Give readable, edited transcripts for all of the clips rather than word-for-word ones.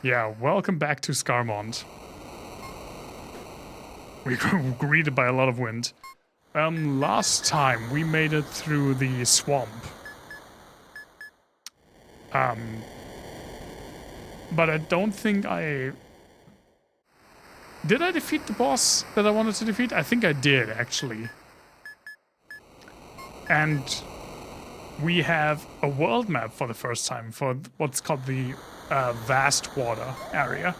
Yeah, welcome back to Scarmonde. We were greeted by a lot of wind. Last time we made it through the swamp. But I don't think I... Did I defeat the boss that I wanted to defeat? I think I did, actually. And we have a world map for the first time for what's called the vast water area,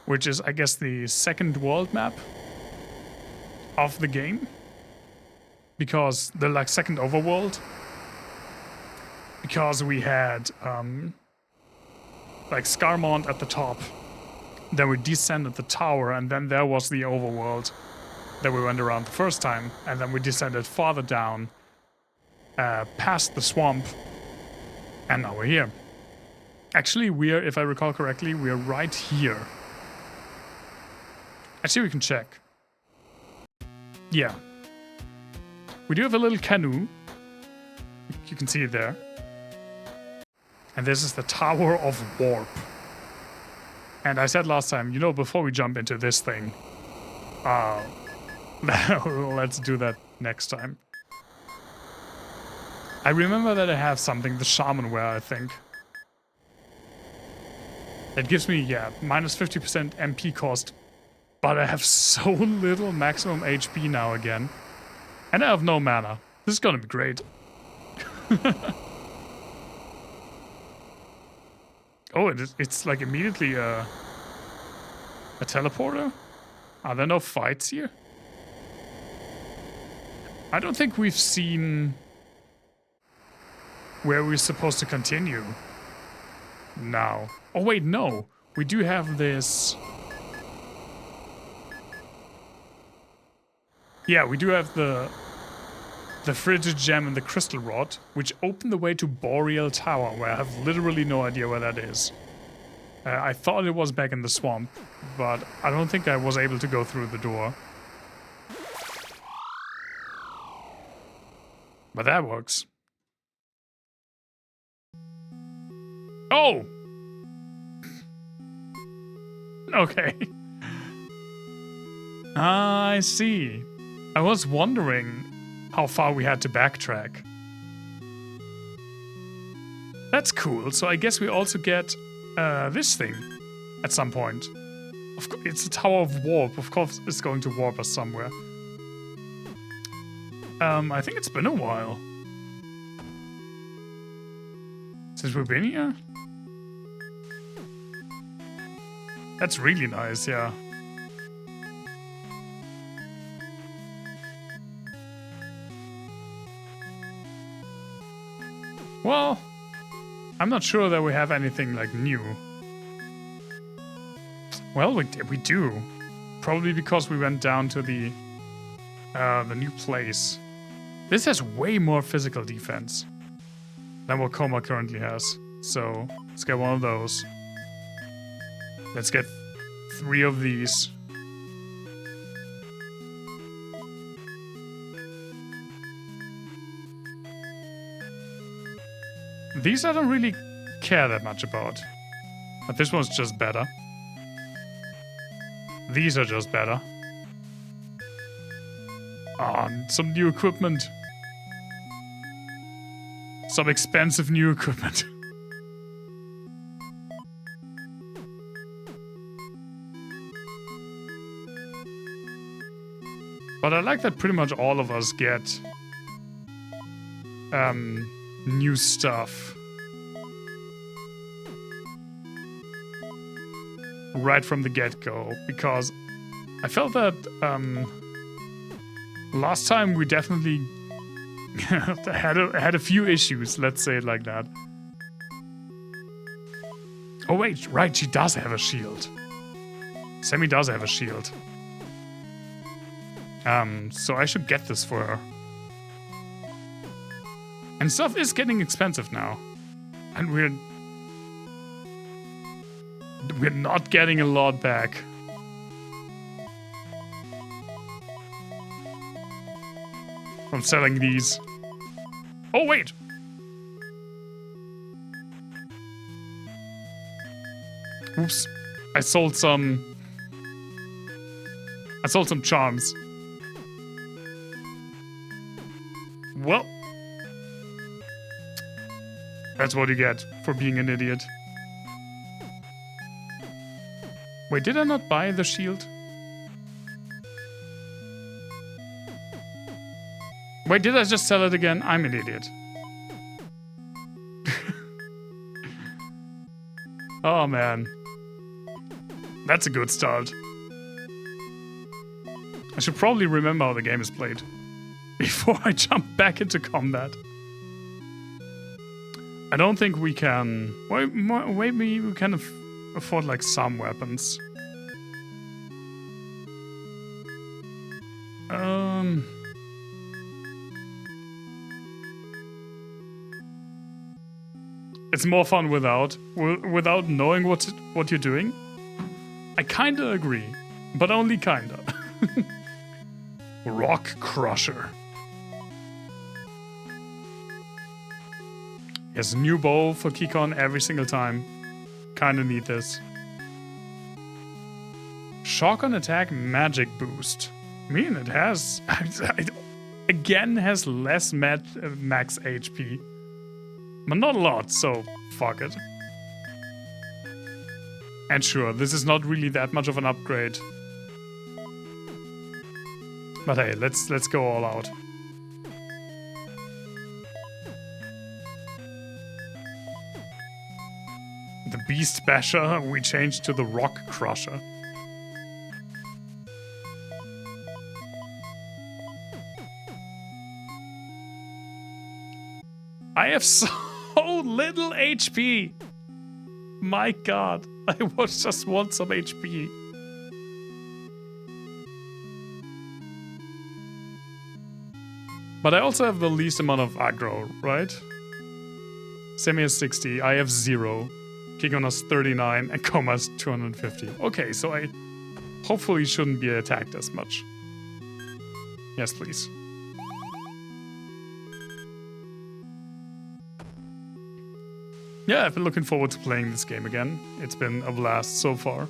which is, I guess, the second world map of the game, because the second overworld, because we had Scarmonde at the top, then we descended the tower, and then there was the overworld that we went around the first time, and then we descended farther down, past the swamp, and now we're here. Actually, if I recall correctly, we are right here. Actually, we can check. Yeah. We do have a little canoe. You can see it there. And this is the Tower of Warp. And I said last time, before we jump into this thing, let's do that next time. I remember that I have something, the Shaman wear, I think. That gives me, minus 50% MP cost. But I have so little maximum HP now again. And I have no mana. This is gonna be great. Oh, it's like immediately a teleporter? Are there no fights here? I don't think we've seen where we're supposed to continue now. Oh wait, no. We do have this... Yeah, we do have the frigid gem and the crystal rod, which open the way to Boreal Tower, where I have literally no idea where that is. I thought it was back in the swamp, but I don't think I was able to go through the door. But that works. Oh! Okay. I see. I was wondering how far we had to backtrack. That's cool. So I guess we also get this thing at some point. Of course, it's a Tower of Warp. Of course, it's going to warp us somewhere. I think it's been a while since we've been here. That's really nice, yeah. Well, I'm not sure that we have anything new. Well, we do. Probably because we went down to the new place. This has way more physical defense than what Coma currently has. So let's get one of those. Let's get 3 of these. These I don't really care that much about. But this one's just better. These are just better. And some new equipment. Some expensive new equipment. But I like that pretty much all of us get new stuff right from the get-go, because I felt that last time we definitely had a few issues, let's say it like that. Oh wait, right, she does have a shield. Sammy does have a shield. So I should get this for her. And stuff is getting expensive now. And we're not getting a lot back. From selling these. Oh, wait! Oops. I sold some charms. Well, that's what you get for being an idiot. Wait, did I not buy the shield? Wait, did I just sell it again? I'm an idiot. Oh man. That's a good start. I should probably remember how the game is played before I jump back into combat. I don't think we can... Maybe we can afford like some weapons. It's more fun without knowing what you're doing. I kinda agree, but only kinda. Rock Crusher. Yes, new bow for Keycon every single time. Kinda need this. Shotgun attack magic boost. I mean, it has... again, has less max HP. But not a lot, so fuck it. And sure, this is not really that much of an upgrade. But hey, let's go all out. The Beast Basher we changed to the Rock Crusher. I have so little HP. My god, I just want some HP. But I also have the least amount of aggro, right? Semi has 60, I have 0. Kikon has 39 and Koma has 250. Okay, so I hopefully shouldn't be attacked as much. Yes, please. Yeah, I've been looking forward to playing this game again. It's been a blast so far.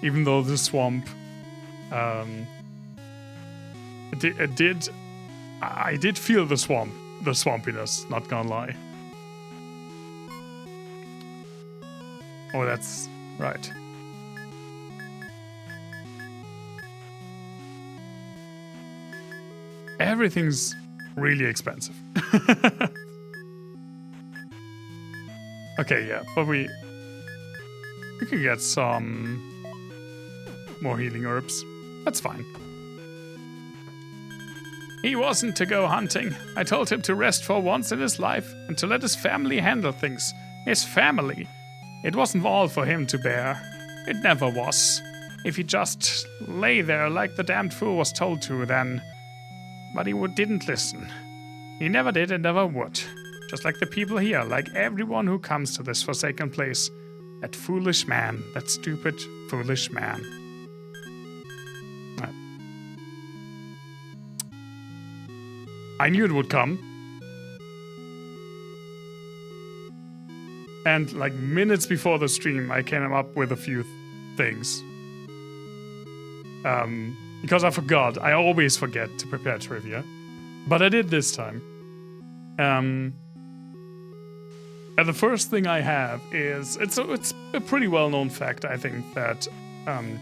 Even though the swamp... I did feel the swampiness, not gonna lie. Oh, that's right. Everything's really expensive. Okay, yeah, but we could get some more healing herbs. That's fine. He wasn't to go hunting. I told him to rest for once in his life and to let his family handle things. His family. It wasn't all for him to bear. It never was. If he just lay there like the damned fool was told to, then... But he didn't listen. He never did and never would. Just like the people here, like everyone who comes to this forsaken place. That foolish man, that stupid, foolish man. Right. I knew it would come. And like minutes before the stream, I came up with a few things. Because I forgot. I always forget to prepare trivia. But I did this time. And the first thing I have is, it's a pretty well-known fact, I think, that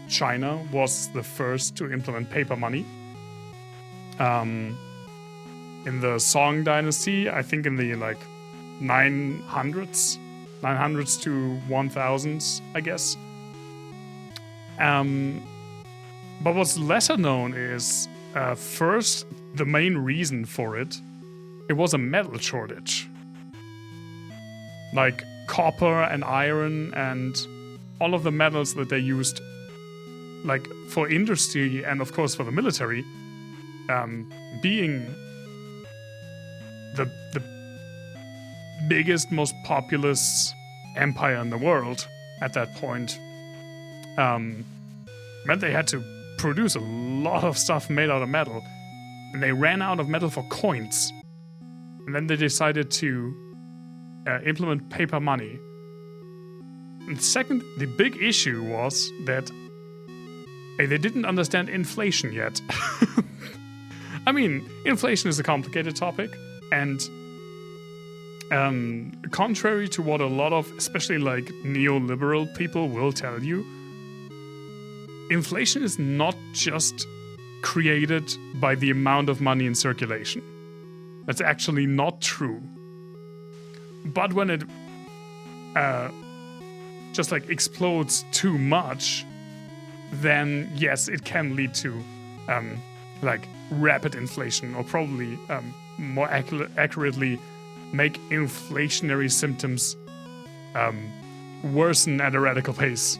China was the first to implement paper money. In the Song Dynasty, I think in the like 900s to 1000s, I guess. But what's lesser known is, first, the main reason for it was a metal shortage. Like copper and iron and all of the metals that they used, like for industry and of course for the military, being the biggest, most populous empire in the world at that point, meant they had to produce a lot of stuff made out of metal, and they ran out of metal for coins, and then they decided to implement paper money. And second, the big issue was that they didn't understand inflation yet. I mean, inflation is a complicated topic, and contrary to what a lot of, especially like neoliberal people will tell you, inflation is not just created by the amount of money in circulation. That's actually not true. But when it just like explodes too much, then yes, it can lead to like rapid inflation, or probably more accurately make inflationary symptoms worsen at a radical pace.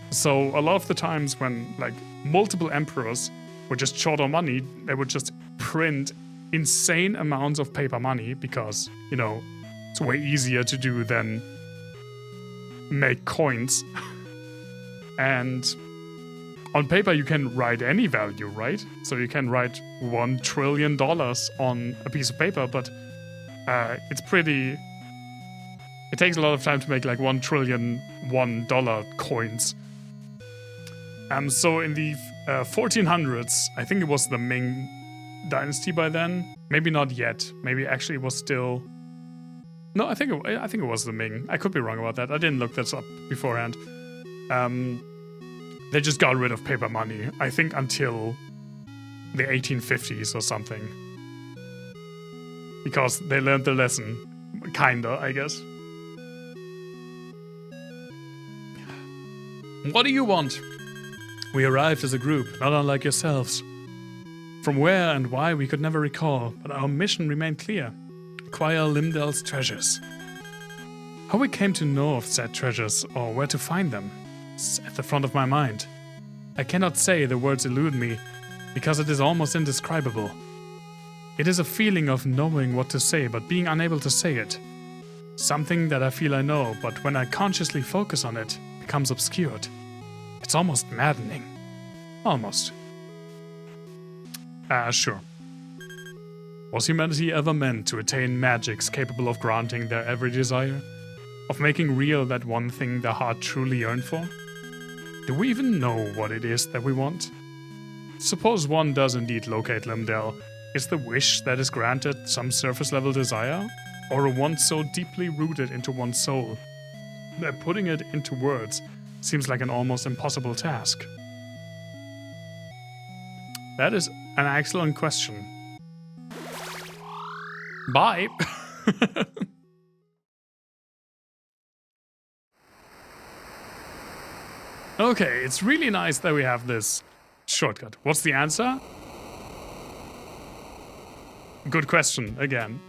So a lot of the times when like multiple emperors were just short on money, they would just print insane amounts of paper money because, you know, it's way easier to do than make coins. And on paper you can write any value, right? So you can write $1 trillion on a piece of paper, but it takes a lot of time to make like $1 trillion $1 coins. So in the 1400s, I think it was the Ming Dynasty by then. Maybe not yet. Maybe actually it was still. No, I think it was the Ming. I could be wrong about that. I didn't look this up beforehand. They just got rid of paper money, I think, until the 1850s or something. Because they learned the lesson. Kinda, I guess. What do you want? We arrived as a group, not unlike yourselves. From where and why we could never recall, but our mission remained clear. Acquire Limdell's treasures. How we came to know of said treasures, or where to find them, is at the front of my mind. I cannot say, the words elude me, because it is almost indescribable. It is a feeling of knowing what to say, but being unable to say it. Something that I feel I know, but when I consciously focus on it, becomes obscured. It's almost maddening. Almost. Sure. Was humanity ever meant to attain magics capable of granting their every desire? Of making real that one thing their heart truly yearned for? Do we even know what it is that we want? Suppose one does indeed locate Limdell. Is the wish that is granted some surface-level desire? Or a want so deeply rooted into one's soul that putting it into words seems like an almost impossible task? That is an excellent question. Bye! Okay, it's really nice that we have this shortcut. What's the answer? Good question, again.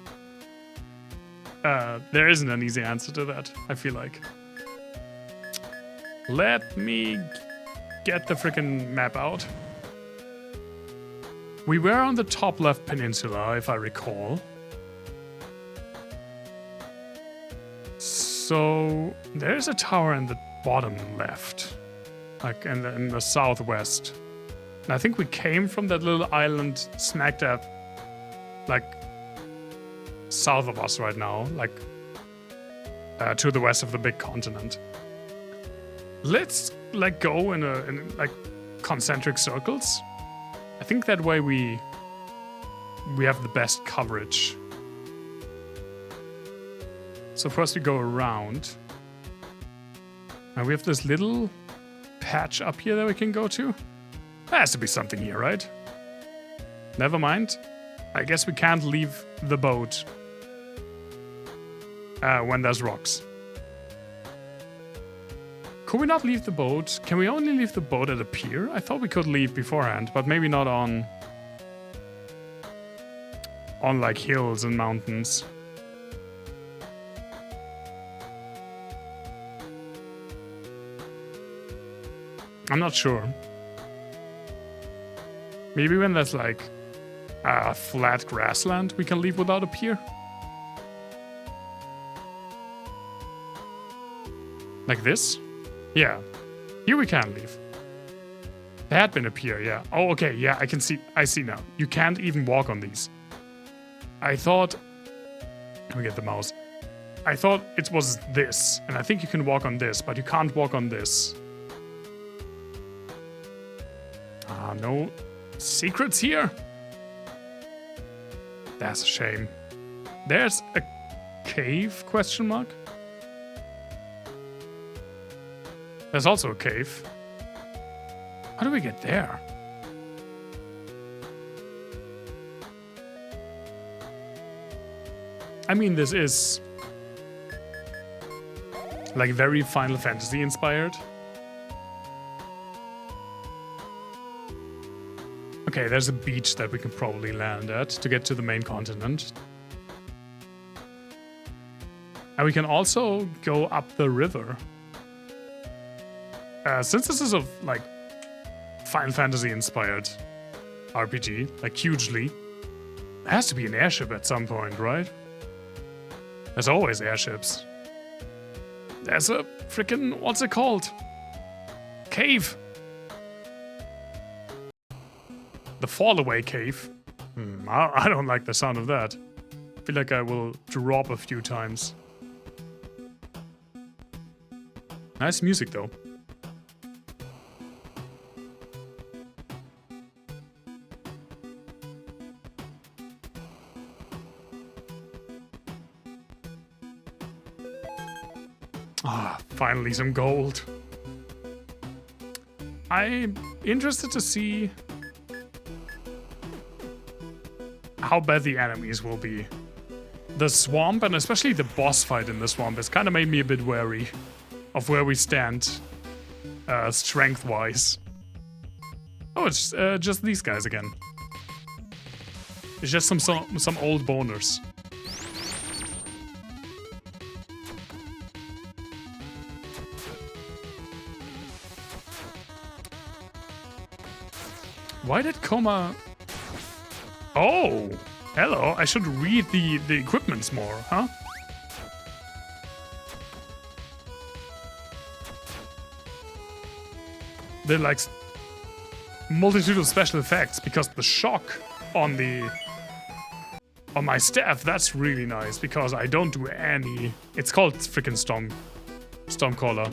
There isn't an easy answer to that, I feel like. Let me get the freaking map out. We were on the top left peninsula, if I recall. So there's a tower in the bottom left, like in the southwest. And I think we came from that little island smack dab, like south of us right now, like to the west of the big continent. Let's like go in like concentric circles. I think that way we have the best coverage. So first we go around. And we have this little patch up here that we can go to. There has to be something here, right? Never mind. I guess we can't leave the boat when there's rocks. Could we not leave the boat? Can we only leave the boat at a pier? I thought we could leave beforehand, but maybe not on like hills and mountains. I'm not sure. Maybe when there's like a flat grassland, we can leave without a pier. Like this? Yeah. Here we can leave. There had been a pier, yeah. Oh, okay, yeah, I see now. You can't even walk on these. I thought... Let me get the mouse. I thought it was this, and I think you can walk on this, but you can't walk on this. Ah, no secrets here? That's a shame. There's a cave, question mark? There's also a cave. How do we get there? I mean, this is like very Final Fantasy inspired. Okay, there's a beach that we can probably land at to get to the main continent. And we can also go up the river. Since this is a like Final Fantasy inspired RPG, like hugely, there has to be an airship at some point, right? There's always airships. There's a freaking, what's it called? Cave. The fallaway cave. I don't like the sound of that. I feel like I will drop a few times. Nice music though. Ah, finally some gold. I'm interested to see how bad the enemies will be. The swamp, and especially the boss fight in the swamp, has kind of made me a bit wary of where we stand strength-wise. Oh, it's just these guys again. It's just some old boners. Why did Coma... Oh! Hello, I should read the equipments more, huh? They're like multitude of special effects because the shock on my staff, that's really nice because I don't do any... It's called freaking Stormcaller.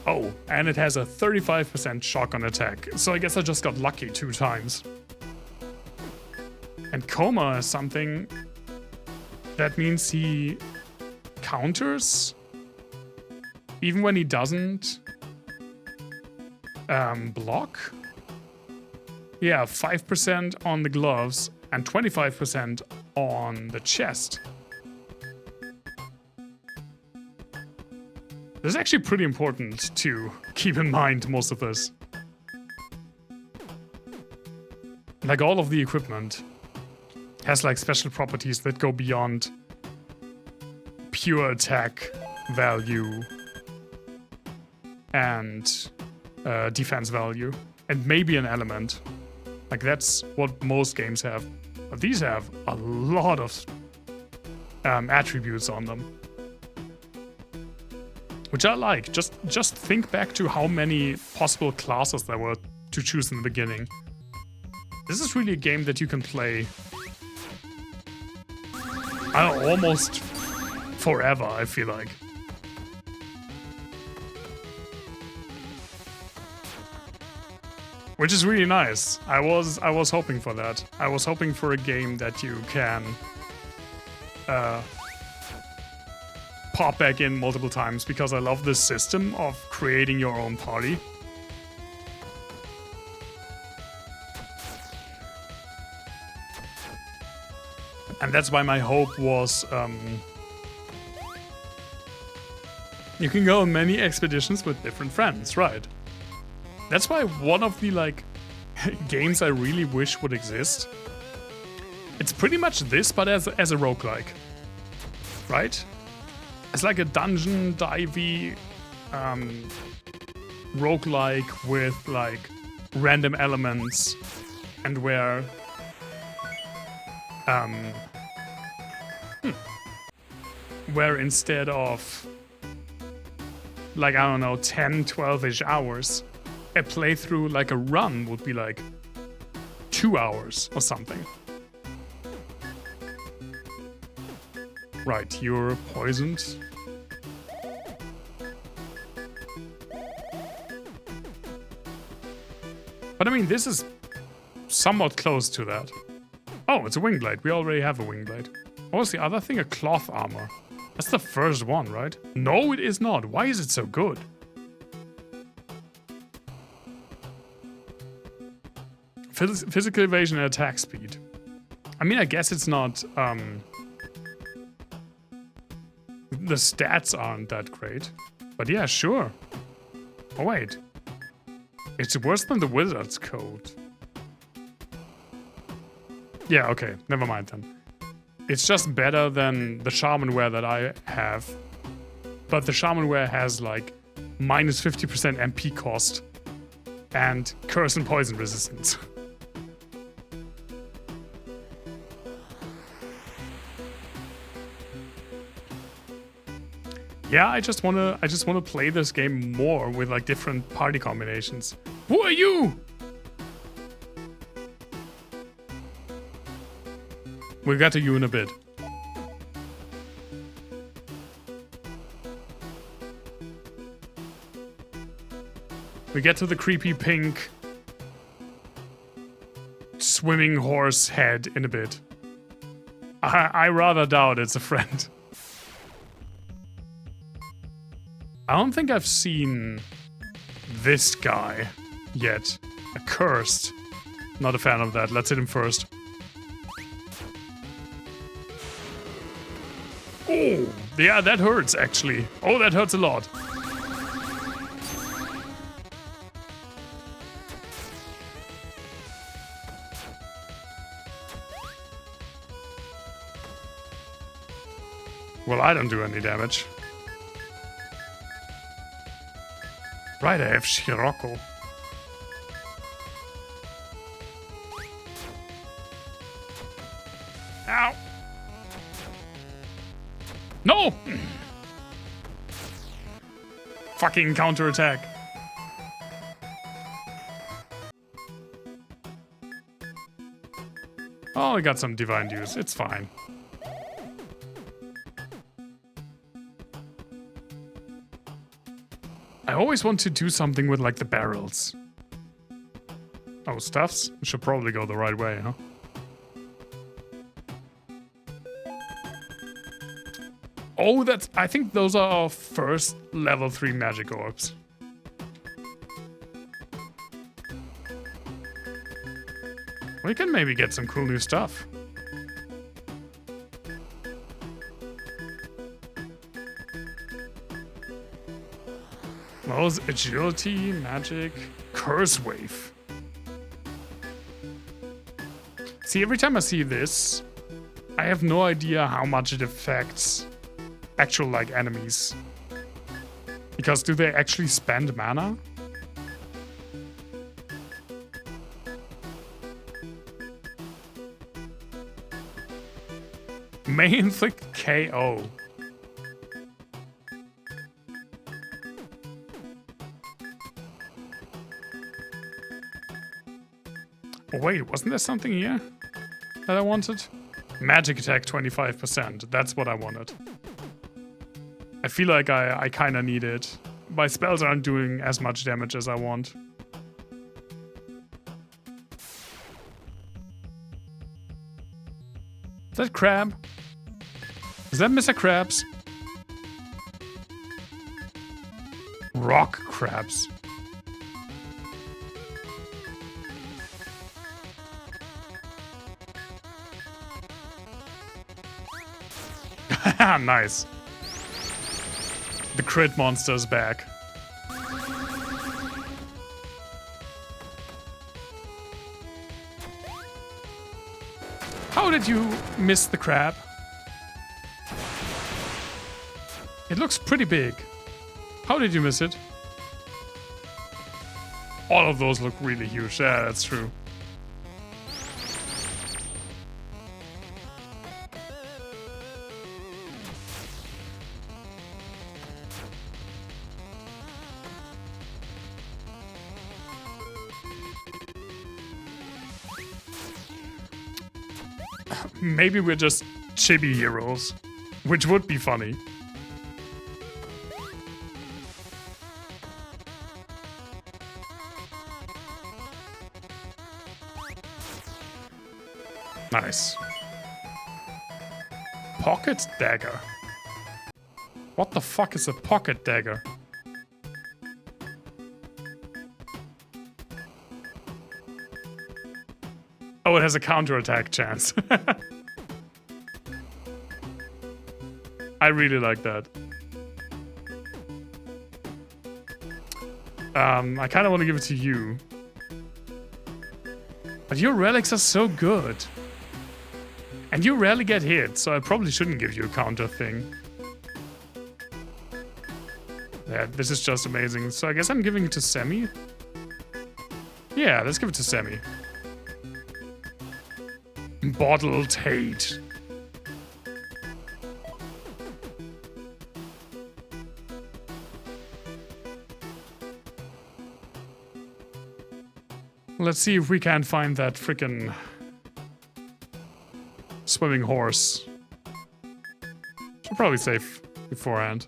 Oh, and it has a 35% shock on attack, so I guess I just got lucky 2 times. And Coma is something that means he counters even when he doesn't block. Yeah, 5% on the gloves and 25% on the chest. This is actually pretty important to keep in mind, most of this. Like all of the equipment has like special properties that go beyond pure attack value and defense value. And maybe an element. Like that's what most games have. But these have a lot of attributes on them. Which I like. Just think back to how many possible classes there were to choose in the beginning. This is really a game that you can play almost forever, I feel like. Which is really nice. I was hoping for that. I was hoping for a game that you can pop back in multiple times because I love this system of creating your own party. And that's why my hope was you can go on many expeditions with different friends, right? That's why one of the like games I really wish would exist. It's pretty much this, but as a roguelike, right? It's like a dungeon divey roguelike with like random elements and where instead of like, I don't know, 10, 12-ish hours, a playthrough like a run would be like 2 hours or something. Right, you're poisoned. But I mean, this is somewhat close to that. Oh, it's a wing blade. We already have a wing blade. What was the other thing? A cloth armor. That's the first one, right? No, it is not. Why is it so good? Physical evasion and attack speed. I mean, I guess it's not... the stats aren't that great. But yeah, sure. Oh, wait. It's worse than the Wizard's Code. Yeah, okay. Never mind then. It's just better than the Shaman Wear that I have. But the Shaman Wear has like minus 50% MP cost and curse and poison resistance. Yeah, I just wanna play this game more with like different party combinations. Who are you? We'll get to you in a bit. We get to the creepy pink swimming horse head in a bit. I rather doubt it's a friend. I don't think I've seen this guy yet. Accursed. Not a fan of that. Let's hit him first. Oh, yeah, that hurts actually. Oh, that hurts a lot. Well, I don't do any damage. Right, I have Scirocco. Ow! No! Fucking counterattack. Oh, I got some divine dews. It's fine. I always want to do something with like the barrels. Oh, stuffs? We should probably go the right way, huh? Oh, that's... I think those are our first level 3 magic orbs. We can maybe get some cool new stuff. Well, agility, magic, curse wave. See, every time I see this, I have no idea how much it affects actual, like, enemies. Because do they actually spend mana? May inflict KO. Oh, wait, wasn't there something here that I wanted? Magic attack 25%. That's what I wanted. I feel like I kind of need it. My spells aren't doing as much damage as I want. Is that Crab? Is that Mr. Krabs? Rock crabs. Nice. The crit monster's back. How did you miss the crab? It looks pretty big. How did you miss it? All of those look really huge. Yeah, that's true. Maybe we're just chibi heroes. Which would be funny. Nice. Pocket dagger. What the fuck is a pocket dagger? Oh, it has a counterattack chance. I really like that. I kind of want to give it to you. But your relics are so good. And you rarely get hit, so I probably shouldn't give you a counter thing. Yeah, this is just amazing. So I guess I'm giving it to Semi. Yeah, let's give it to Semi. Bottle Tate. Let's see if we can find that frickin' swimming horse. Should probably save beforehand.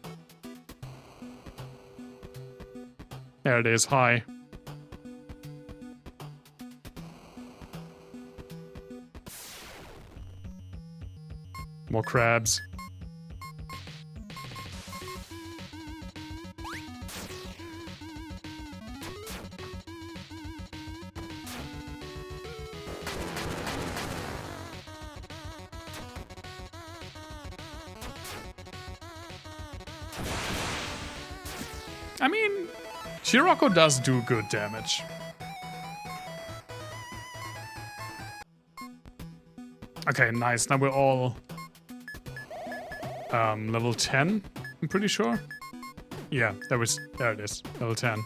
There it is, hi. More crabs. I mean, Shiroko does do good damage. Okay, nice. Now we're all level 10, I'm pretty sure. Yeah, there it is, level 10.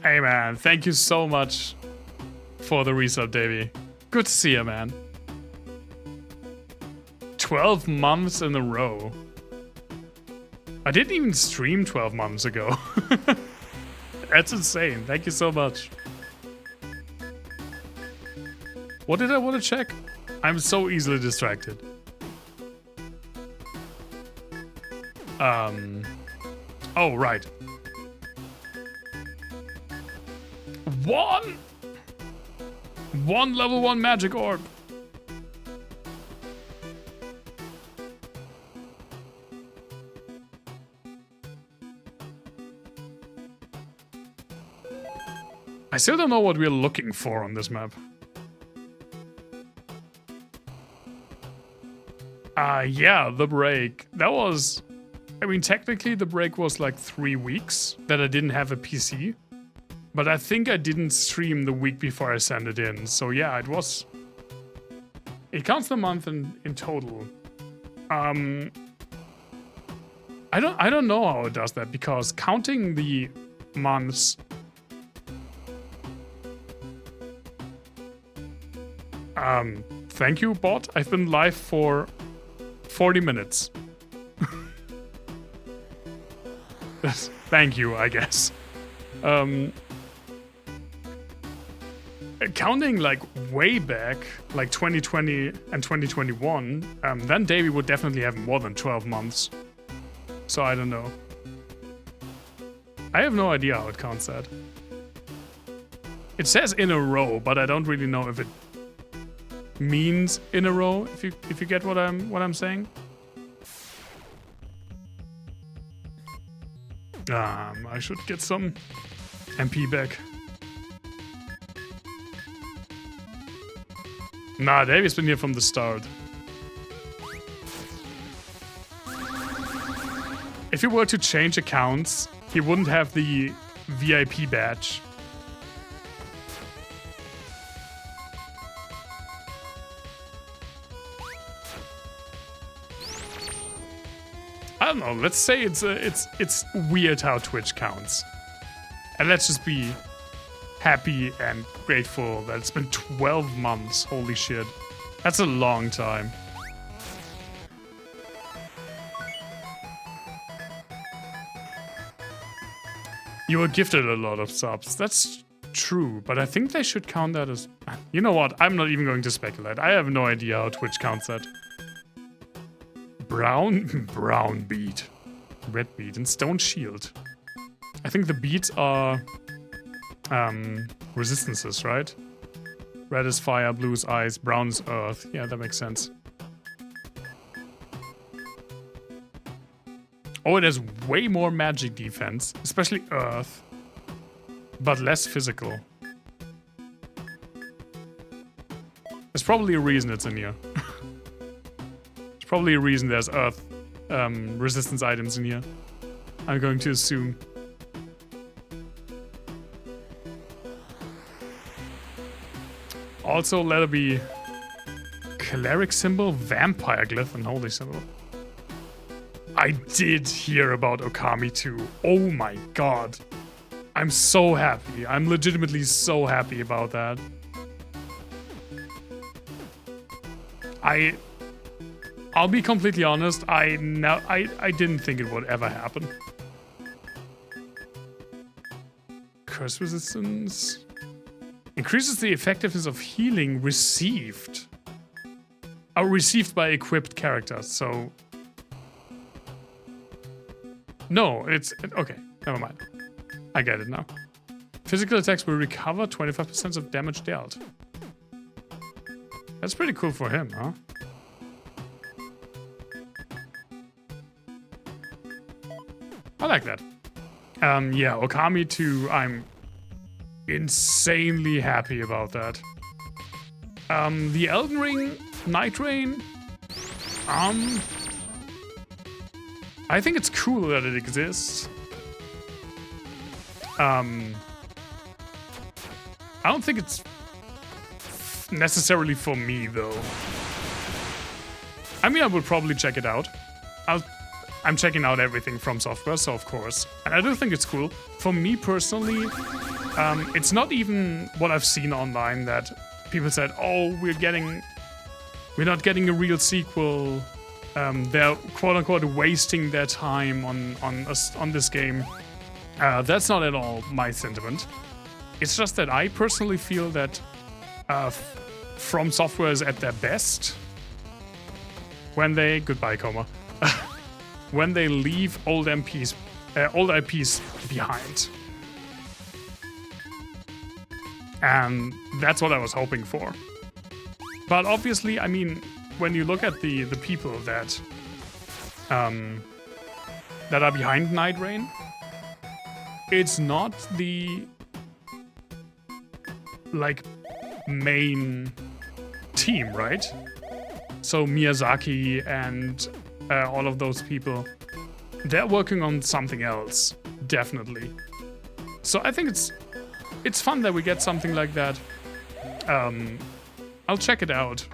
Hey man, thank you so much for the resub, Davey. Good to see you, man. 12 months in a row. I didn't even stream 12 months ago. That's insane. Thank you so much. What did I want to check? I'm so easily distracted. Oh, right. One level 1 magic orb. I still don't know what we're looking for on this map. Yeah, the break. That was... I mean, technically the break was like 3 weeks that I didn't have a PC. But I think I didn't stream the week before I sent it in. So yeah, it was... It counts the month in total. I don't know how it does that, because counting the months... Thank you, bot. I've been live for 40 minutes. Thank you, I guess. Counting like way back, like 2020 and 2021, then Davey would definitely have more than 12 months. So I don't know. I have no idea how it counts that. It says in a row, but I don't really know if it means in a row, if you get what I'm saying. I should get some MP back. Nah, Davey's been here from the start. If he were to change accounts, he wouldn't have the VIP badge. I don't know, let's say it's weird how Twitch counts. And let's just be happy and grateful that it's been 12 months. Holy shit. That's a long time. You were gifted a lot of subs. That's true, but I think they should count that as... You know what? I'm not even going to speculate. I have no idea how Twitch counts that. Brown bead. Red bead and stone shield. I think the beads are resistances, right? Red is fire, blue is ice, brown is earth. Yeah, that makes sense. Oh, it has way more magic defense, especially earth, but less physical. There's probably a reason it's in here. There's probably a reason there's earth resistance items in here. I'm going to assume. Also, let it be cleric symbol, vampire glyph, and holy symbol. I did hear about Okami too. Oh my god. I'm so happy. I'm legitimately so happy about that. I'll be completely honest, I didn't think it would ever happen. Curse resistance. Increases the effectiveness of healing received. Oh, received by equipped characters, so... No, it's... Okay, never mind. I get it now. Physical attacks will recover 25% of damage dealt. That's pretty cool for him, huh? I like that. Yeah, Okami 2, I'm insanely happy about that. The Elden Ring, Night Rain, I think it's cool that it exists. I don't think it's necessarily for me, though. I mean, I would probably check it out. I'm checking out everything from Software, so of course. And I do think it's cool. For me personally, it's not even what I've seen online that people said, oh, we're not getting a real sequel. They're quote-unquote wasting their time on this game. That's not at all my sentiment. It's just that I personally feel that From Software is at their best when they... Goodbye, Coma. When they leave old IPs behind. And that's what I was hoping for. But obviously, I mean, when you look at the people that are behind Night Rain, it's not the like main team, right? So Miyazaki and all of those people, they're working on something else, definitely. So I think it's fun that we get something like that. I'll check it out.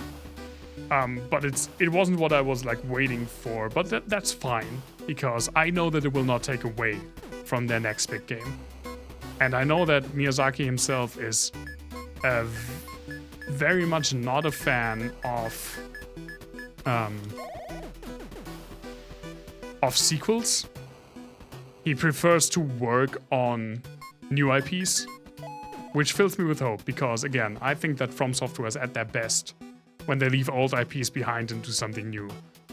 But it wasn't what I was like waiting for, but that's fine, because I know that it will not take away from their next big game. And I know that Miyazaki himself is very much not a fan of sequels. He prefers to work on new IPs, which fills me with hope, because again, I think that From Software is at their best when they leave old IPs behind and do something new.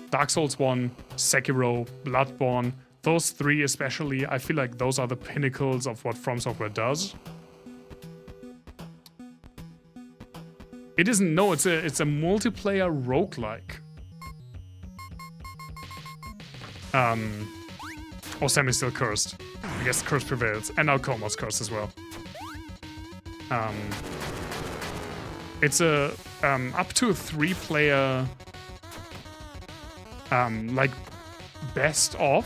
Dark Souls 1, Sekiro, Bloodborne, those three especially, I feel like those are the pinnacles of what From Software does. It isn't, no, it's a multiplayer roguelike. Oh, Sam is still cursed. I guess curse prevails. And now Como's cursed as well. It's a up to a 3-player like best of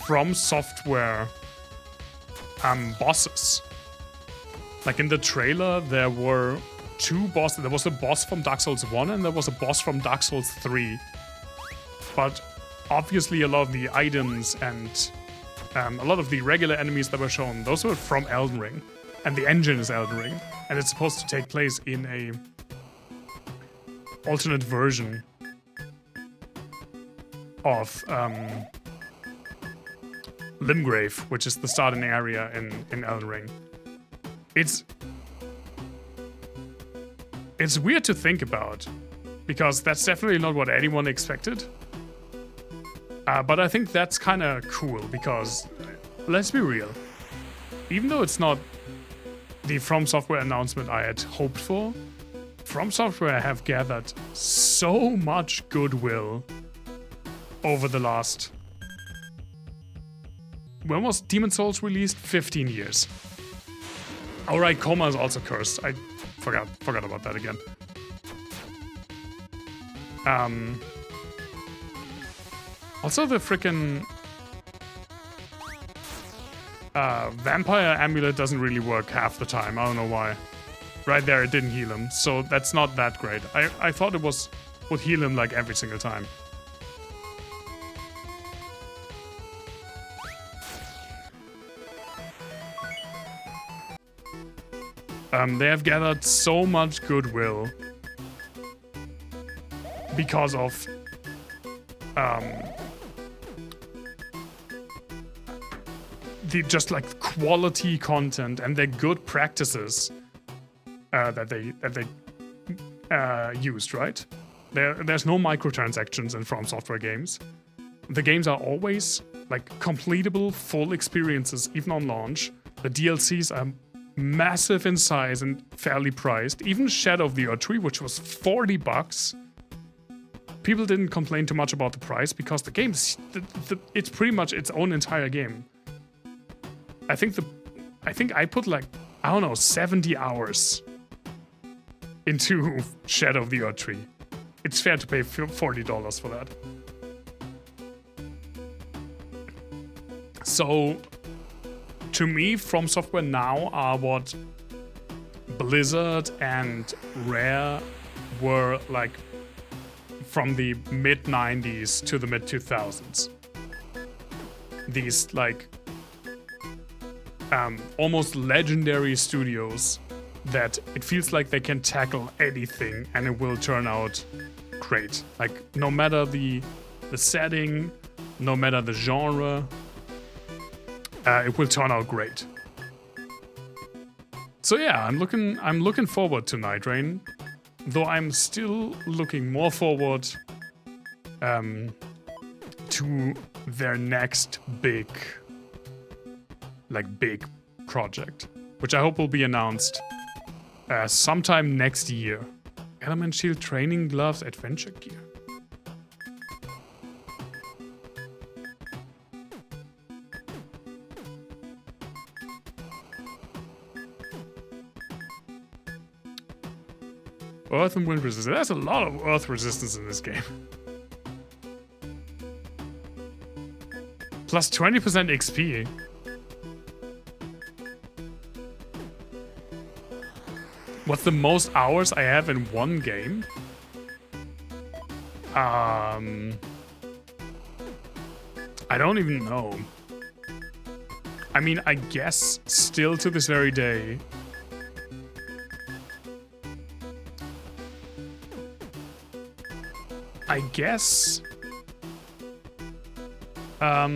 From Software bosses. Like in the trailer, there were 2 bosses. There was a boss from Dark Souls 1 and there was a boss from Dark Souls 3. But obviously a lot of the items and a lot of the regular enemies that were shown, those were from Elden Ring. And the engine is Elden Ring. And it's supposed to take place in a alternate version Limgrave, which is the starting area in Elden Ring. It's weird to think about, because that's definitely not what anyone expected. But I think that's kind of cool, because, let's be real, even though it's not the From Software announcement I had hoped for, From Software have gathered so much goodwill over the last... When was Demon's Souls released? 15 years. Alright, Coma is also cursed. I forgot about that again. Also the frickin' Vampire Amulet doesn't really work half the time. I don't know why. Right there, it didn't heal him, so that's not that great. I thought it would heal him like every single time. They have gathered so much goodwill because of the just like quality content and their good practices that they used, right? There's no microtransactions in From Software games. The games are always like completable full experiences, even on launch. The DLCs are massive in size and fairly priced. Even Shadow of the Erdtree, which was $40, people didn't complain too much about the price because the game's it's pretty much its own entire game. I think I put like, I don't know, 70 hours into Shadow of the Erdtree. It's fair to pay $40 for that. So, to me, From Software now are what Blizzard and Rare were like from the mid-90s to the mid-2000s. These like almost legendary studios that it feels like they can tackle anything and it will turn out great. Like no matter the setting, no matter the genre, it will turn out great. So yeah, I'm looking forward to Night Rain, though I'm still looking more forward to their next big project, which I hope will be announced sometime next year. Element Shield Training Gloves Adventure Gear. Earth and wind resistance. There's a lot of earth resistance in this game. Plus 20% XP. What's the most hours I have in one game? I don't even know. I mean, I guess still to this very day, I guess let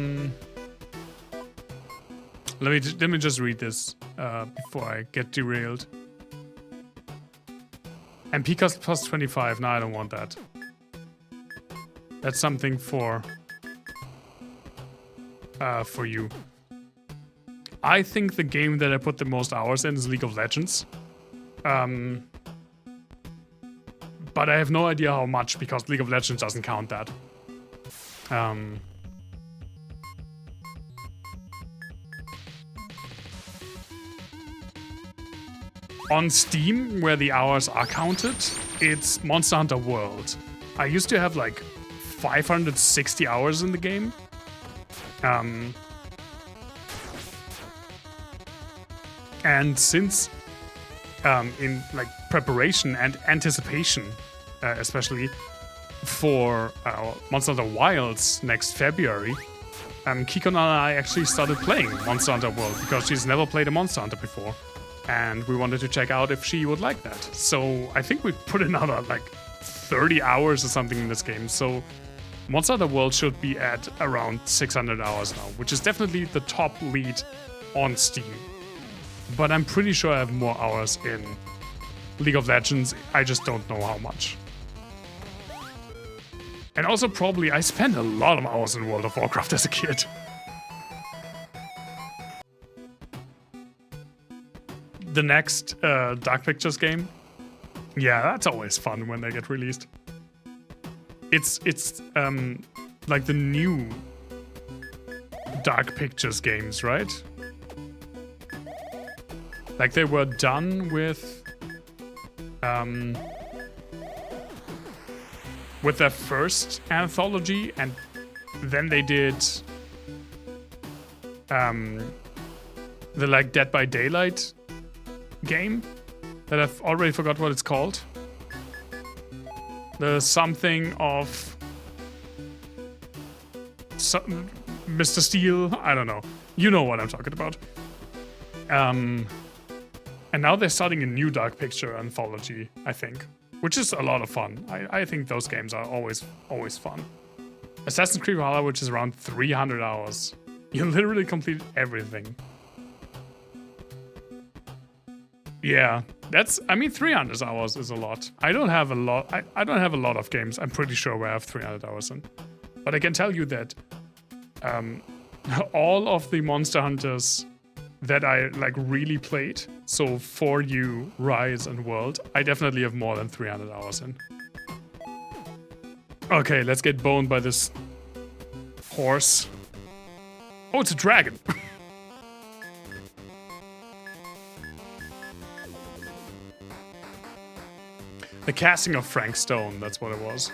me just read this before I get derailed. MP cost plus 25. No, I don't want that. That's something for you. I think the game that I put the most hours in is League of Legends. But I have no idea how much, because League of Legends doesn't count that. On Steam, where the hours are counted, it's Monster Hunter World. I used to have like 560 hours in the game. And since in like preparation and anticipation, especially for Monster Hunter Wilds next February, Kikon and I actually started playing Monster Hunter World because she's never played a Monster Hunter before, and we wanted to check out if she would like that. So I think we put another like 30 hours or something in this game. So Monster Hunter World should be at around 600 hours now, which is definitely the top lead on Steam. But I'm pretty sure I have more hours in League of Legends, I just don't know how much. And also probably I spent a lot of hours in World of Warcraft as a kid. The next Dark Pictures game, yeah, that's always fun when they get released. It's like the new Dark Pictures games, right? Like they were done with their first anthology, and then they did the like Dead by Daylight game that I've already forgot what it's called. The something of Mr. Steel, I don't know. You know what I'm talking about. And now they're starting a new Dark Picture anthology, I think, which is a lot of fun. I think those games are always fun. Assassin's Creed Valhalla, which is around 300 hours. You literally completed everything. Yeah, I mean, 300 hours is a lot. I don't have a lot. I don't have a lot of games, I'm pretty sure, where I have 300 hours in. But I can tell you that all of the Monster Hunters that I like really played, so For You, Rise, and World, I definitely have more than 300 hours in. Okay, let's get boned by this horse. Oh, it's a dragon. The casting of Frank Stone, that's what it was.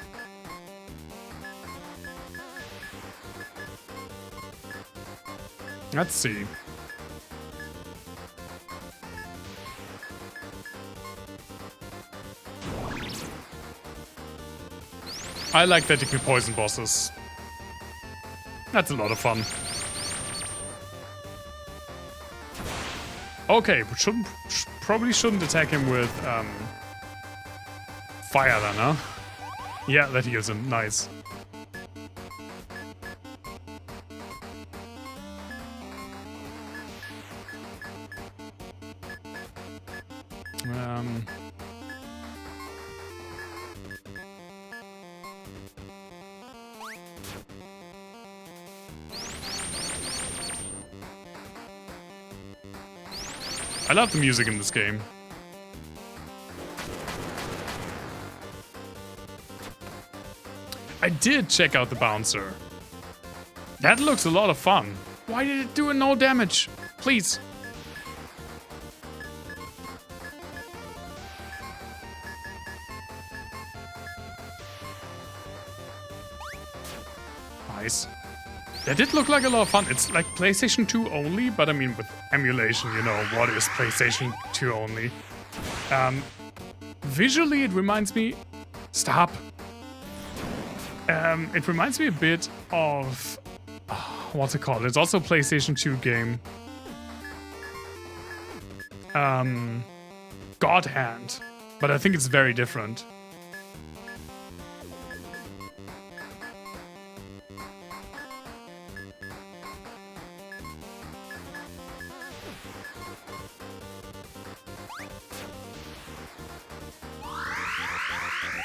Let's see. I like that you can poison bosses. That's a lot of fun. Okay, we probably shouldn't attack him with fire then, huh? Yeah, that heals him. Nice. I love the music in this game. I did check out the bouncer. That looks a lot of fun. Why did it do no damage? Please. Nice. That did look like a lot of fun. It's like PlayStation 2 only, but I mean with emulation, you know, what is PlayStation 2 only? Visually, it reminds me... Stop. It reminds me a bit of... what's it called? It's also a PlayStation 2 game. God Hand. But I think it's very different.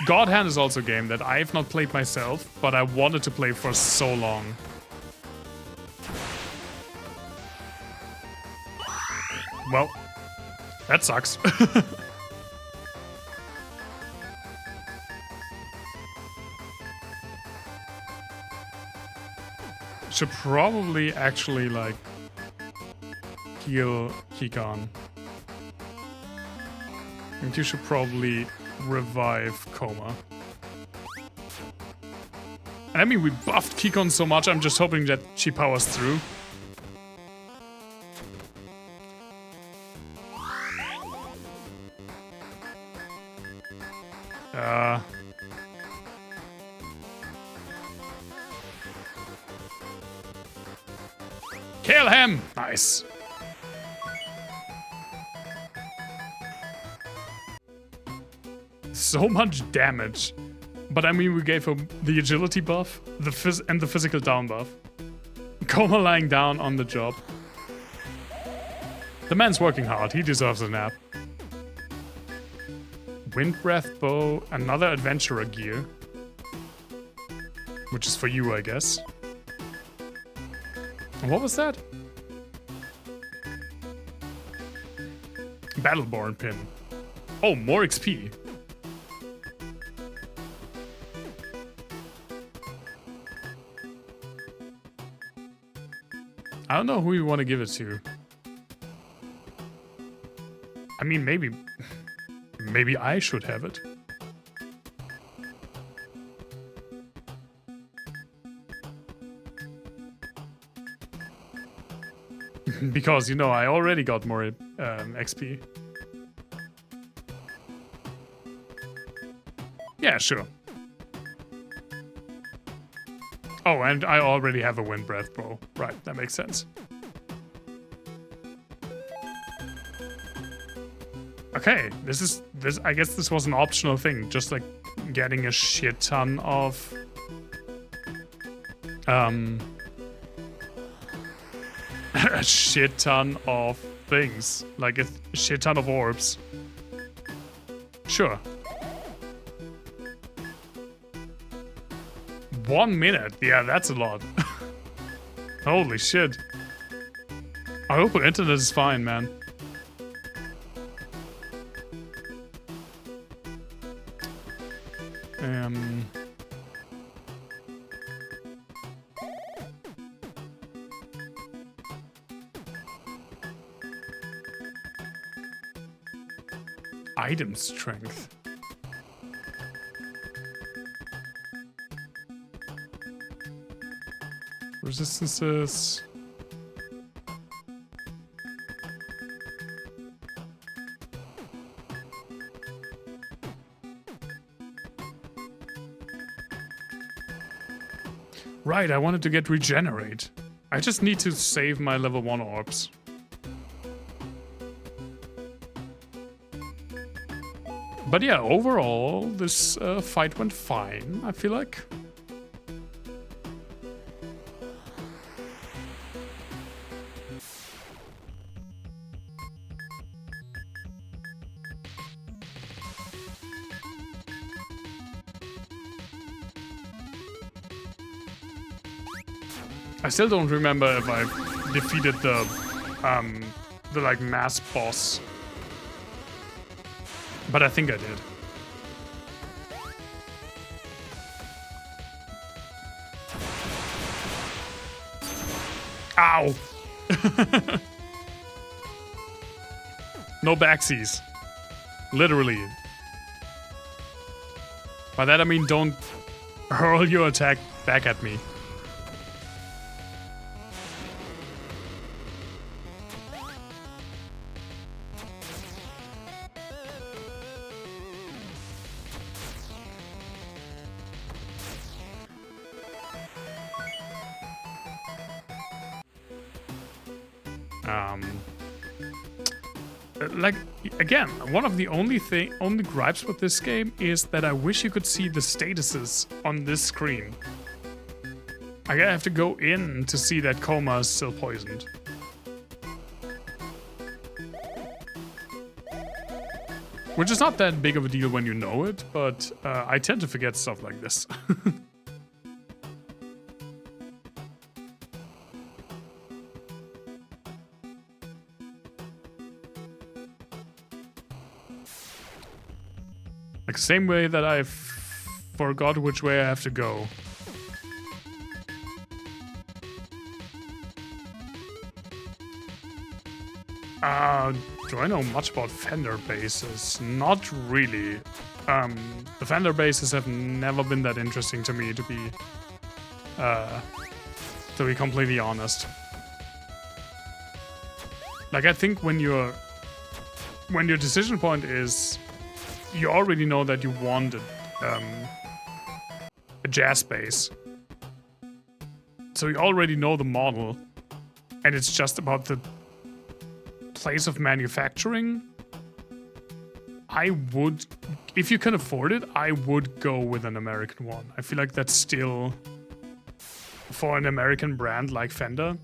God Hand is also a game that I have not played myself, but I wanted to play for so long. Well, that sucks. Should probably actually, like, heal Kikon. And you should probably revive Coma. And I mean, we buffed Kikon so much, I'm just hoping that she powers through. Kill him! Nice. So much damage. But I mean, we gave him the agility buff, and the physical down buff. Coma lying down on the job. The man's working hard. He deserves a nap. Wind breath bow, another adventurer gear. Which is for you, I guess. And what was that? Battleborn pin. Oh, more XP. I don't know who you want to give it to. I mean, maybe I should have it. Because, you know, I already got more XP. Yeah, sure. Oh, and I already have a wind breath bow. Right, that makes sense. Okay, this I guess this was an optional thing, just like getting a shit ton of a shit ton of things, like a shit ton of orbs. Sure. 1 minute, yeah, that's a lot. Holy shit. I hope our internet is fine, man. Item strength. Resistances. Right, I wanted to get regenerate. I just need to save my level 1 orbs. But yeah, overall, this fight went fine, I feel like. I still don't remember if I defeated the like mass boss. But I think I did. Ow! No backsies. Literally. By that I mean don't hurl your attack back at me. Like, again, one of the only gripes with this game is that I wish you could see the statuses on this screen. I have to go in to see that Coma is still poisoned. Which is not that big of a deal when you know it, but I tend to forget stuff like this. Like, same way that I forgot which way I have to go. Do I know much about Fender bases? Not really. The Fender bases have never been that interesting to me, to be completely honest. Like, I think when your decision point is you already know that you want a jazz bass. So you already know the model, and it's just about the place of manufacturing. I would, if you can afford it, I would go with an American one. I feel like that's still, for an American brand like Fender,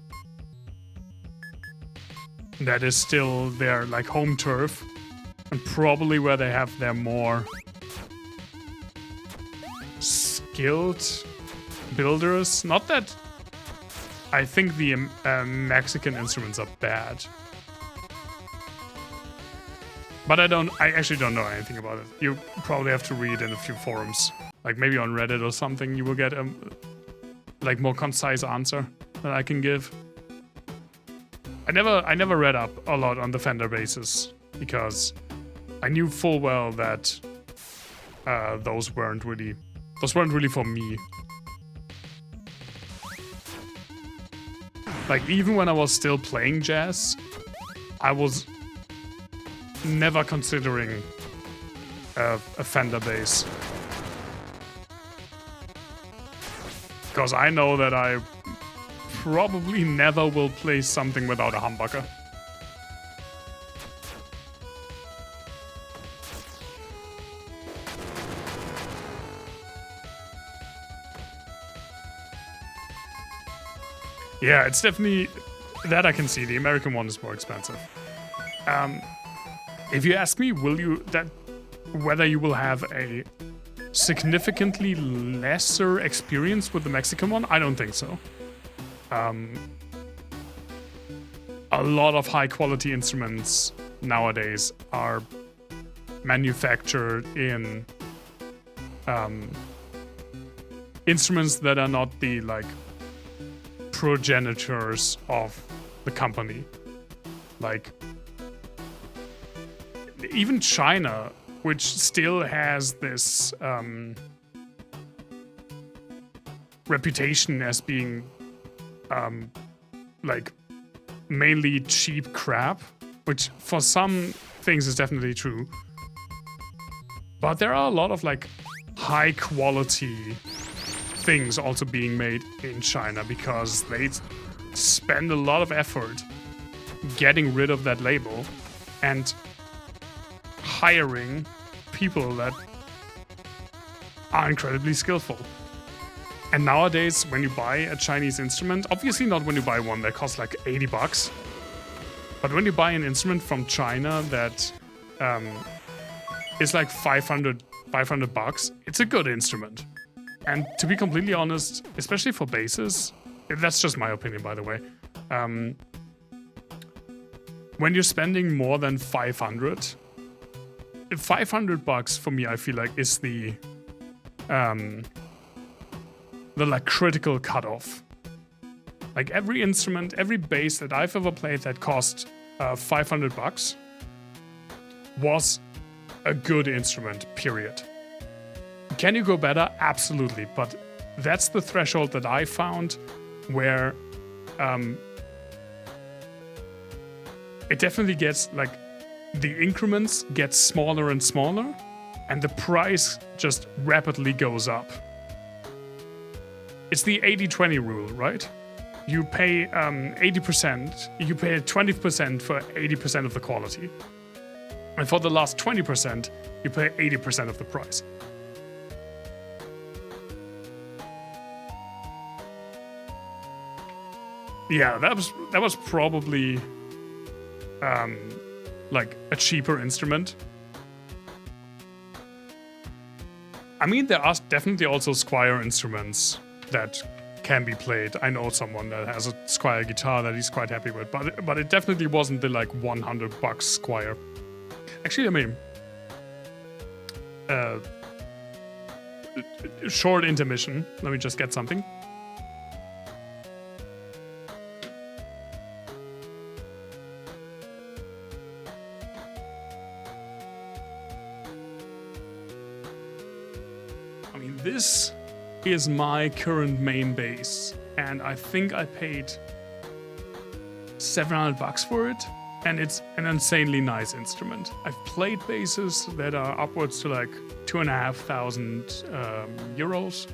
that is still their like home turf, and probably where they have their more skilled builders. Not that I think the Mexican instruments are bad, but I actually don't know anything about it. You probably have to read in a few forums, like maybe on Reddit or something. You will get a like more concise answer that I can give. I never read up a lot on the Fender basses because I knew full well that those weren't really for me. Like, even when I was still playing jazz, I was never considering a Fender bass. Because I know that I probably never will play something without a humbucker. Yeah, it's definitely that I can see. The American one is more expensive. If you ask me, whether you will have a significantly lesser experience with the Mexican one, I don't think so. A lot of high quality instruments nowadays are manufactured in instruments that are not the like progenitors of the company. Like even China, which still has this reputation as being like mainly cheap crap, which for some things is definitely true. But there are a lot of like high quality things also being made in China because they spend a lot of effort getting rid of that label and hiring people that are incredibly skillful. And nowadays, when you buy a Chinese instrument, obviously not when you buy one that costs like $80, but when you buy an instrument from China that is like $500, it's a good instrument. And to be completely honest, especially for basses, that's just my opinion, by the way. When you're spending more than $500 for me, I feel like is the like critical cutoff. Like every instrument, every bass that I've ever played that cost $500 was a good instrument, period. Can you go better? Absolutely. But that's the threshold that I found where it definitely gets like the increments get smaller and smaller and the price just rapidly goes up. It's the 80-20 rule, right? You pay 80%, you pay 20% for 80% of the quality. And for the last 20%, you pay 80% of the price. Yeah, that was probably like a cheaper instrument. I mean, there are definitely also Squier instruments that can be played. I know someone that has a Squier guitar that he's quite happy with, but it definitely wasn't the like $100 Squier. Actually, I mean, short intermission. Let me just get something. I mean, this is my current main bass, and I think I paid $700 for it, and it's an insanely nice instrument. I've played basses that are upwards to like 2,500 euros,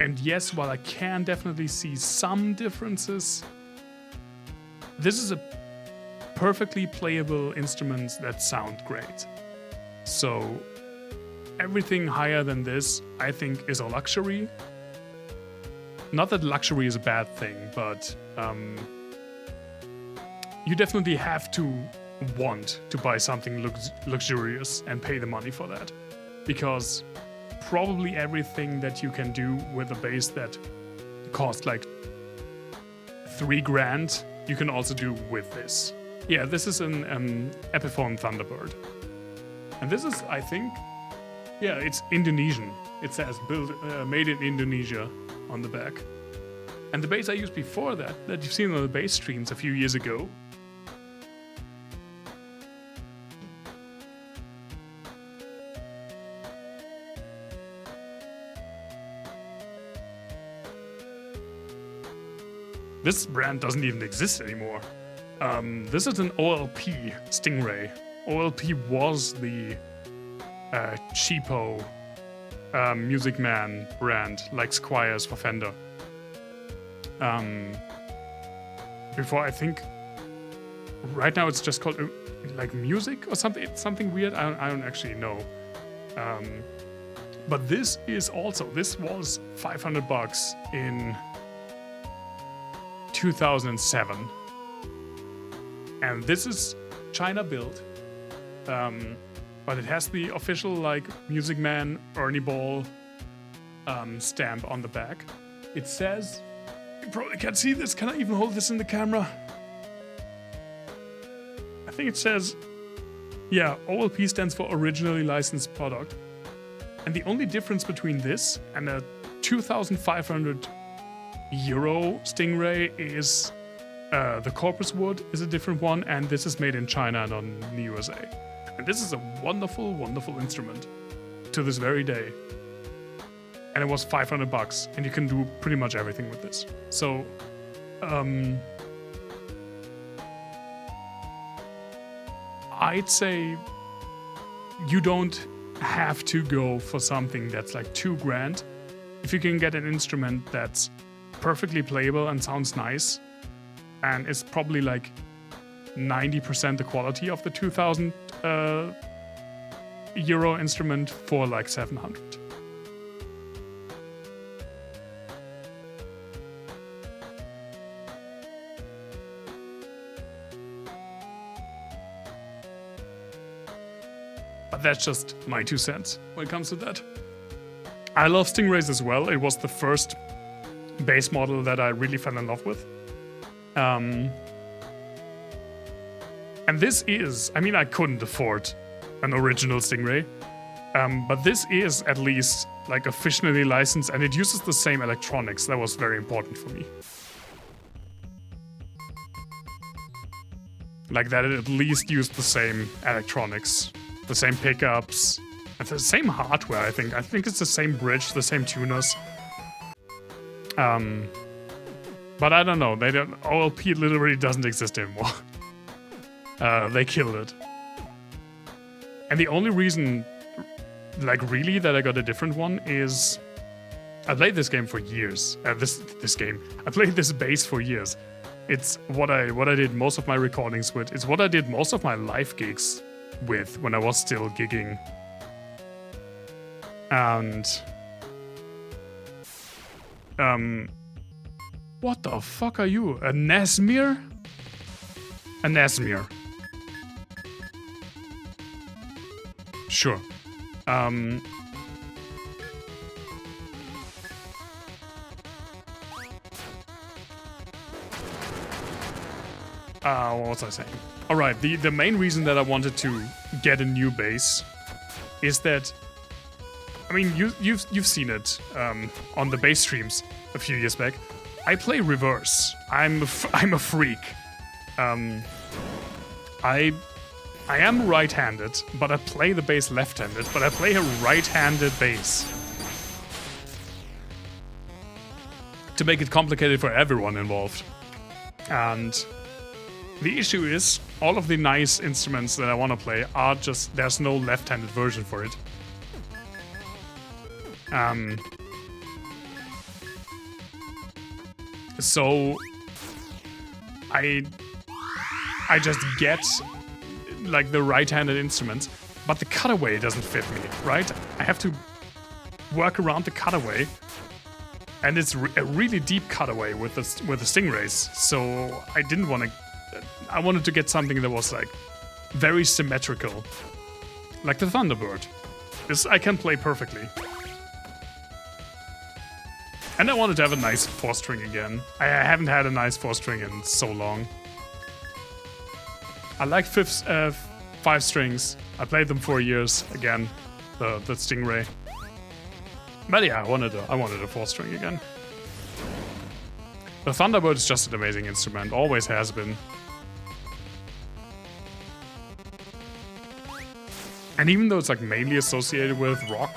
and yes, while I can definitely see some differences, this is a perfectly playable instrument that sound great. So everything higher than this, I think, is a luxury. Not that luxury is a bad thing, but you definitely have to want to buy something luxurious and pay the money for that. Because probably everything that you can do with a base that costs like 3 grand, you can also do with this. Yeah, this is an Epiphone Thunderbird. And this is, I think, yeah, it's Indonesian. It says made in Indonesia on the back. And the base I used before that you've seen on the base streams a few years ago, this brand doesn't even exist anymore. This is an OLP Stingray. OLP was the cheapo Music Man brand, like Squires for Fender. Before, I think, right now it's just called like Music or something. It's something weird. I don't actually know. But this is also, this was $500 in 2007. And this is China built. But it has the official, like, Music Man, Ernie Ball stamp on the back. It says, you probably can't see this, can I even hold this in the camera? I think it says, yeah, OLP stands for Originally Licensed Product. And the only difference between this and a 2,500 euro Stingray is the corpus wood is a different one, and this is made in China and not in the USA. And this is a wonderful, wonderful instrument to this very day. And it was $500, and you can do pretty much everything with this. So, I'd say you don't have to go for something that's like 2 grand. If you can get an instrument that's perfectly playable and sounds nice, and is probably like 90% the quality of the 2,000 euro instrument for like 700. But that's just my 2 cents when it comes to that. I love Stingrays as well. It was the first bass model that I really fell in love with. And this is, I mean, I couldn't afford an original Stingray, but this is at least like officially licensed, and it uses the same electronics. That was very important for me. Like that it at least used the same electronics, the same pickups, and the same hardware, I think. I think it's the same bridge, the same tuners. But I don't know, OLP literally doesn't exist anymore. They killed it. And the only reason, like really, that I got a different one is I played this game for years. I played this bass for years. It's what I did most of my recordings with. It's what I did most of my live gigs with when I was still gigging. And what the fuck are you? A Nesmir? A Nesmir. Sure. What was I saying? Alright, the main reason that I wanted to get a new bass is that, I mean, you've seen it on the bass streams a few years back. I play reverse. I'm a freak. I am right-handed, but I play the bass left-handed, but I play a right-handed bass. To make it complicated for everyone involved. And the issue is, all of the nice instruments that I want to play are just, there's no left-handed version for it. So I just get like the right-handed instruments, but the cutaway doesn't fit me, right? I have to work around the cutaway, and it's a really deep cutaway with the stingrays. So I didn't want to. I wanted to get something that was like very symmetrical, like the Thunderbird. This I can play perfectly. And I wanted to have a nice 4-string again. I haven't had a nice 4-string in so long. I like 5 strings. I played them for years again, the Stingray. But yeah, I wanted a 4-string again. The Thunderbird is just an amazing instrument, always has been. And even though it's like mainly associated with rock,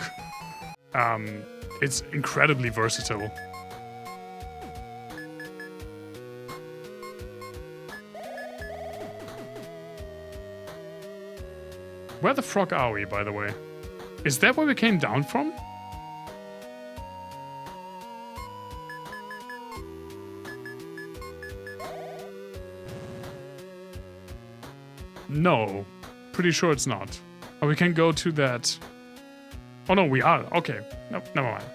it's incredibly versatile. Where the frog are we, by the way? Is that where we came down from? No. Pretty sure it's not. Oh, we can go to that... Oh no, we are. Okay. No, never mind.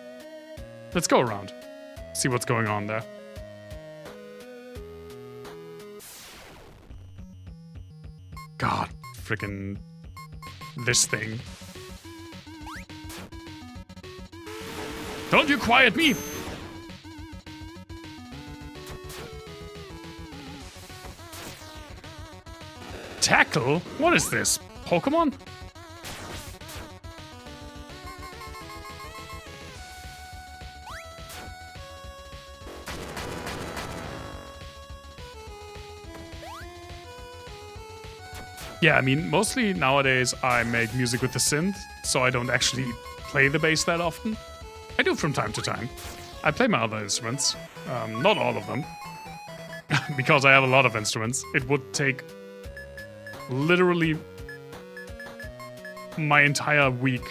Let's go around. See what's going on there. God, freaking this thing. Don't you quiet me! Tackle? What is this? Pokemon? Yeah, I mean, mostly nowadays I make music with the synth, so I don't actually play the bass that often. I do from time to time. I play my other instruments, not all of them, because I have a lot of instruments. It would take literally my entire week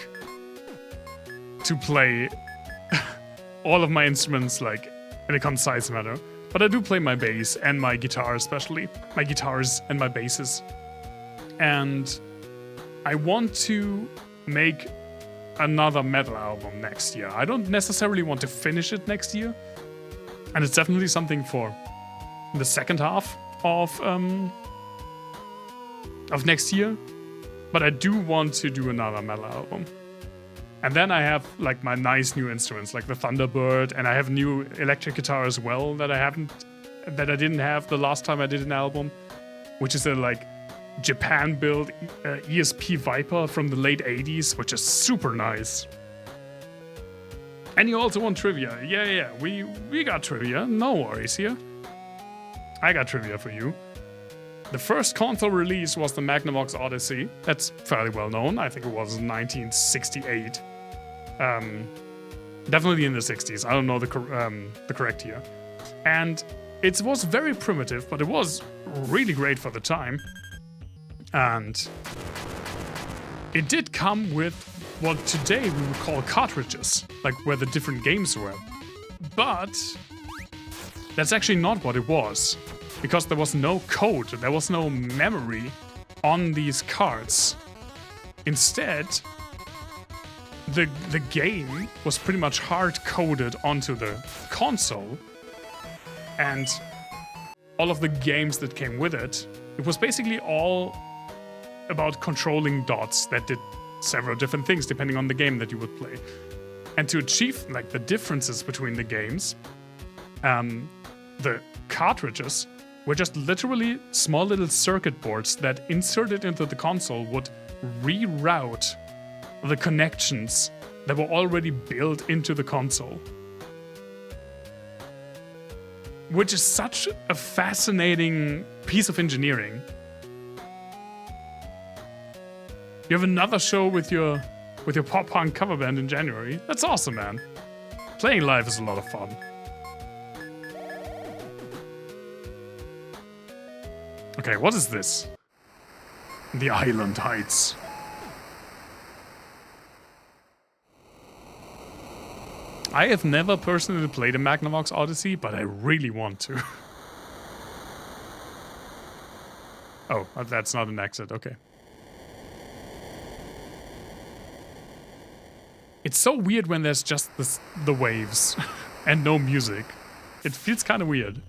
to play all of my instruments like in a concise manner. But I do play my bass and my guitar, especially my guitars and my basses. And I want to make another metal album next year. I don't necessarily want to finish it next year, and it's definitely something for the second half of next year. But I do want to do another metal album, and then I have like my nice new instruments, like the Thunderbird, and I have new electric guitar as well that I didn't have the last time I did an album, which is a like Japan-built ESP Viper from the late 80s, which is super nice. And you also want trivia. Yeah, we got trivia. No worries here. I got trivia for you. The first console release was the Magnavox Odyssey. That's fairly well known. I think it was 1968. Definitely in the 60s. I don't know the correct year. And it was very primitive, but it was really great for the time. And it did come with what today we would call cartridges, like where the different games were. But that's actually not what it was, because there was no code, there was no memory on these cards. Instead, the game was pretty much hard-coded onto the console, and all of the games that came with it, it was basically all about controlling dots that did several different things depending on the game that you would play. And to achieve like the differences between the games, the cartridges were just literally small little circuit boards that inserted into the console would reroute the connections that were already built into the console. Which is such a fascinating piece of engineering. You have another show with your pop punk cover band in January. That's awesome, man. Playing live is a lot of fun. Okay, what is this? The Island Heights. I have never personally played a Magnavox Odyssey, but I really want to. Oh, that's not an exit, okay. It's so weird when there's just the waves and no music. It feels kind of weird.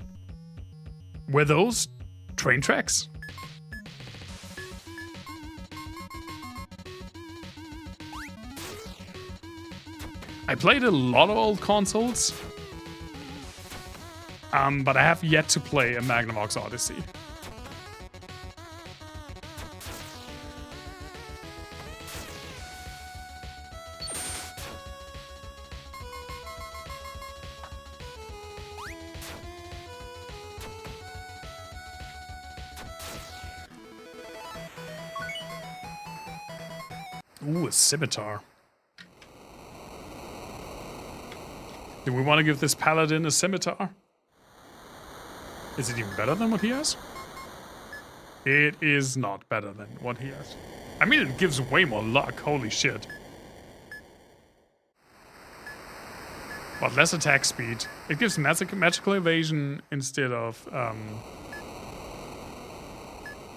Were those train tracks? I played a lot of old consoles, but I have yet to play a Magnavox Odyssey. Ooh, a scimitar. Do we want to give this paladin a scimitar? Is it even better than what he has? It is not better than what he has. I mean, it gives way more luck, holy shit. But less attack speed. It gives magical evasion instead of,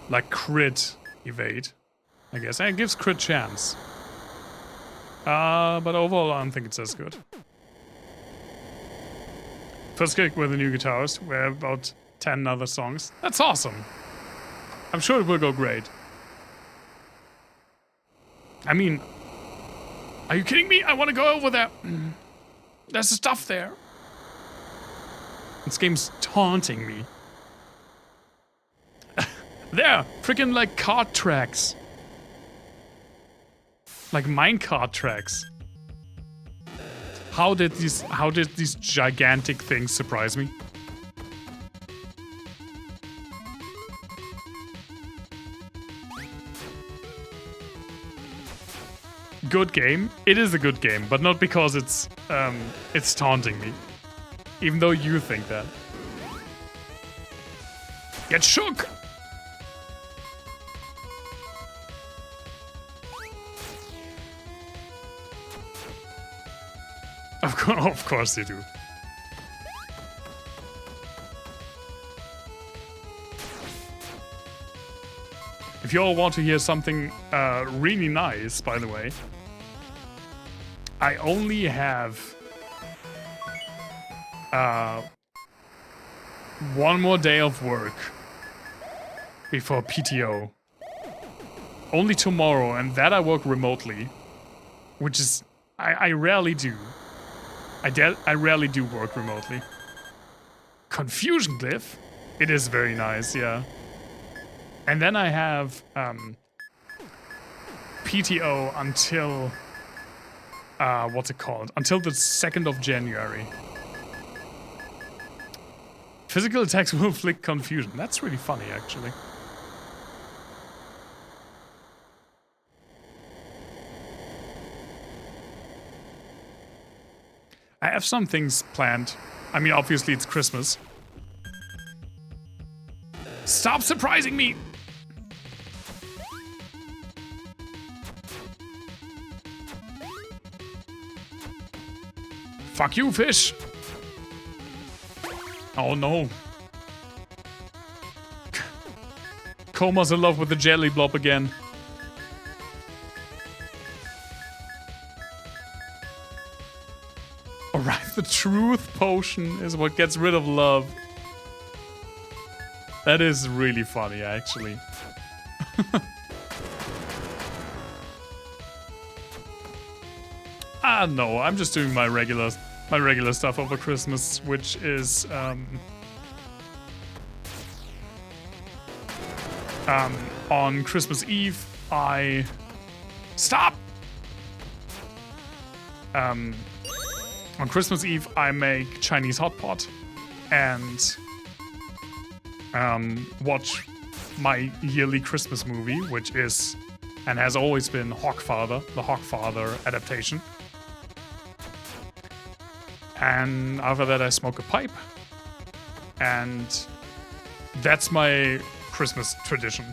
like crit evade, I guess. And it gives crit chance. But overall, I don't think it's as good. First gig with a new guitarist. We're about 10 other songs. That's awesome. I'm sure it will go great. I mean, are you kidding me? I want to go over there. There's stuff there. This game's taunting me. There, freaking like kart tracks. Like minecart tracks. How did these gigantic things surprise me? Good game. It is a good game, but not because it's taunting me. Even though you think that. Get shook! Of course you do. If you all want to hear something really nice, by the way, I only have one more day of work before PTO. Only tomorrow, and that I work remotely, which is I rarely do. I rarely do work remotely. Confusion Glyph? It is very nice, yeah. And then I have PTO until what's it called? Until the 2nd of January. Physical attacks will inflict confusion. That's really funny, actually. I have some things planned. I mean, obviously it's Christmas. Stop surprising me! Fuck you, fish! Oh no. Coma's in love with the jelly blob again. Alright, the truth potion is what gets rid of love. That is really funny, actually. No, I'm just doing my regular stuff over Christmas, which is on Christmas Eve I stop. On Christmas Eve I make Chinese hot pot and watch my yearly Christmas movie, which is and has always been Hawkfather, the Hawkfather adaptation. And after that I smoke a pipe. And that's my Christmas tradition.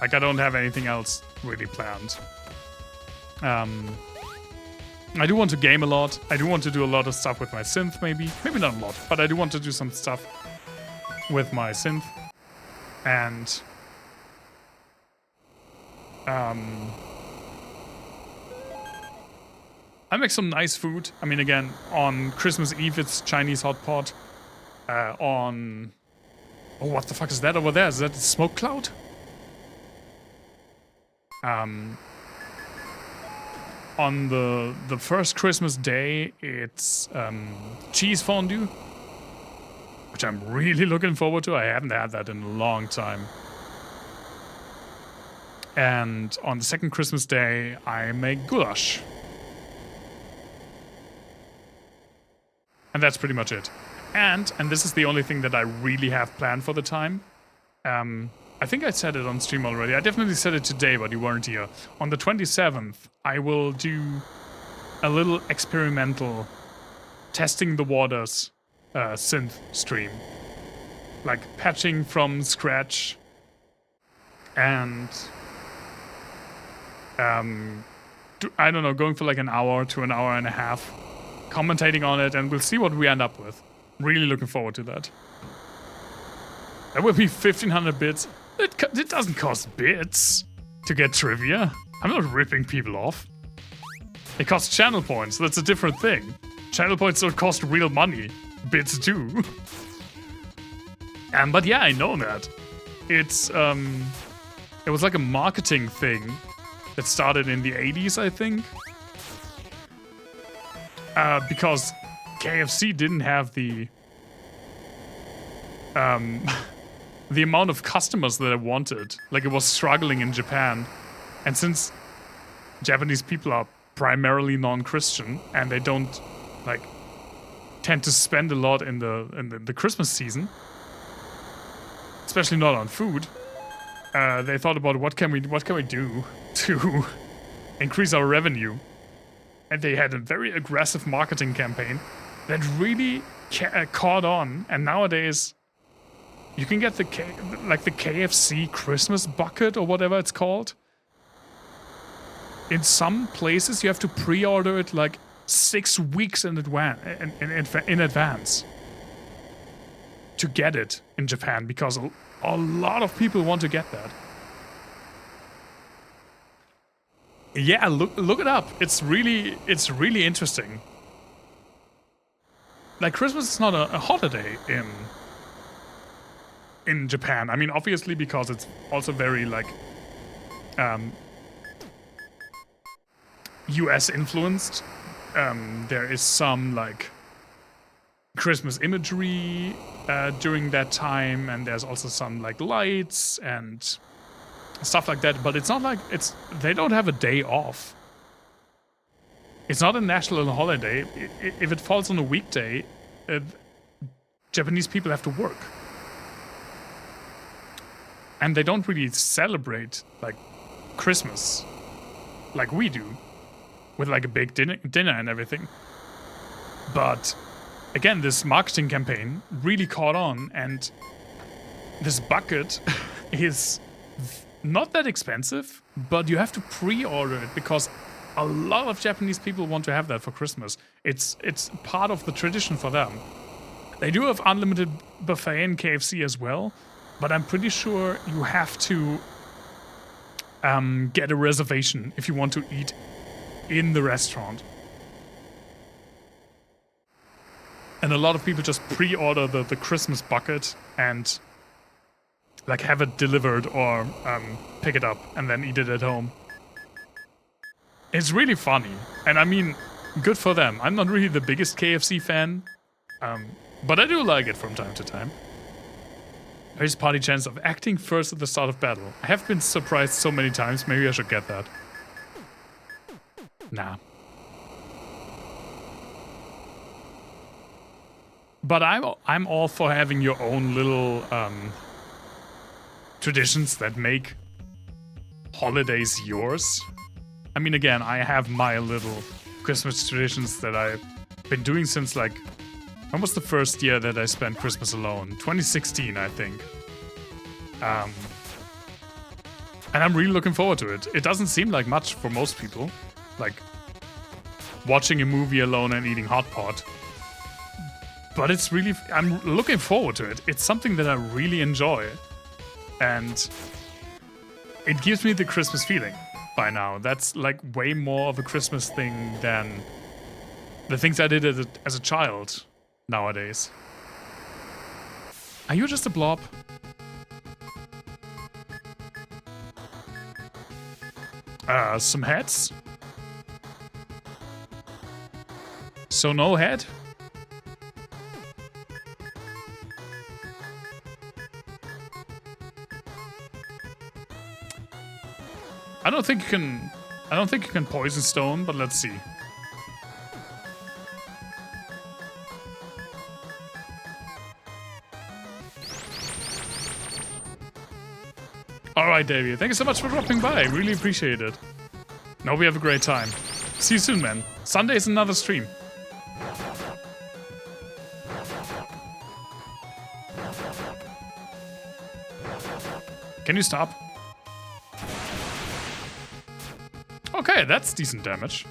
Like, I don't have anything else really planned. I do want to game a lot. I do want to do a lot of stuff with my synth, maybe. Maybe not a lot, but I do want to do some stuff with my synth. And I make some nice food. I mean, again, on Christmas Eve, it's Chinese hot pot. On... Oh, what the fuck is that over there? Is that a smoke cloud? On the first Christmas day, it's cheese fondue, which I'm really looking forward to. I haven't had that in a long time. And on the second Christmas day, I make goulash. And that's pretty much it. And this is the only thing that I really have planned for the time. I think I said it on stream already. I definitely said it today, but you weren't here. On the 27th, I will do a little experimental testing the waters synth stream. Like patching from scratch and I don't know, going for like an hour to an hour and a half, commentating on it, and we'll see what we end up with. Really looking forward to that. That will be 1500 bits. It doesn't cost bits to get trivia. I'm not ripping people off. It costs channel points. That's a different thing. Channel points don't cost real money. Bits do. But yeah, I know that. It's it was like a marketing thing that started in the 80s, I think. Because KFC didn't have the amount of customers that it wanted. Like, it was struggling in Japan. And since Japanese people are primarily non-Christian and they don't like tend to spend a lot in the Christmas season, especially not on food, they thought about what can we do to increase our revenue. And they had a very aggressive marketing campaign that really caught on. And nowadays, you can get the KFC Christmas bucket or whatever it's called. In some places, you have to pre-order it like 6 weeks in advance to get it in Japan, because a lot of people want to get that. Yeah, look it up. It's really interesting. Like, Christmas is not a holiday in Japan. I mean, obviously, because it's also very like US influenced. There is some like Christmas imagery during that time, and there's also some like lights and stuff like that, but it's not like they don't have a day off. It's not a national holiday. If it falls on a weekday, Japanese people have to work. And they don't really celebrate like Christmas like we do, with like a big dinner and everything. But again, this marketing campaign really caught on, and this bucket is not that expensive, but you have to pre-order it because a lot of Japanese people want to have that for Christmas. It's part of the tradition for them. They do have unlimited buffet in KFC as well, but I'm pretty sure you have to get a reservation if you want to eat in the restaurant. And a lot of people just pre-order the Christmas bucket and like have it delivered or pick it up and then eat it at home. It's really funny, and I mean, good for them. I'm not really the biggest KFC fan, but I do like it from time to time. There's party chance of acting first at the start of battle. I have been surprised so many times, maybe I should get that. Nah. But I'm all for having your own little traditions that make holidays yours. I mean, again, I have my little Christmas traditions that I've been doing since like, when was the first year that I spent Christmas alone? 2016, I think. And I'm really looking forward to it. It doesn't seem like much for most people, like watching a movie alone and eating hot pot. But it's really, I'm looking forward to it. It's something that I really enjoy. And it gives me the Christmas feeling by now. That's like way more of a Christmas thing than The things I did as a child nowadays. Are you just a blob? Some heads? So no head? I don't think you can poison stone, but let's see. Alright, Davey, thank you so much for dropping by. I really appreciate it. Now we have a great time. See you soon, man. Sunday is another stream. Can you stop? Okay, that's decent damage.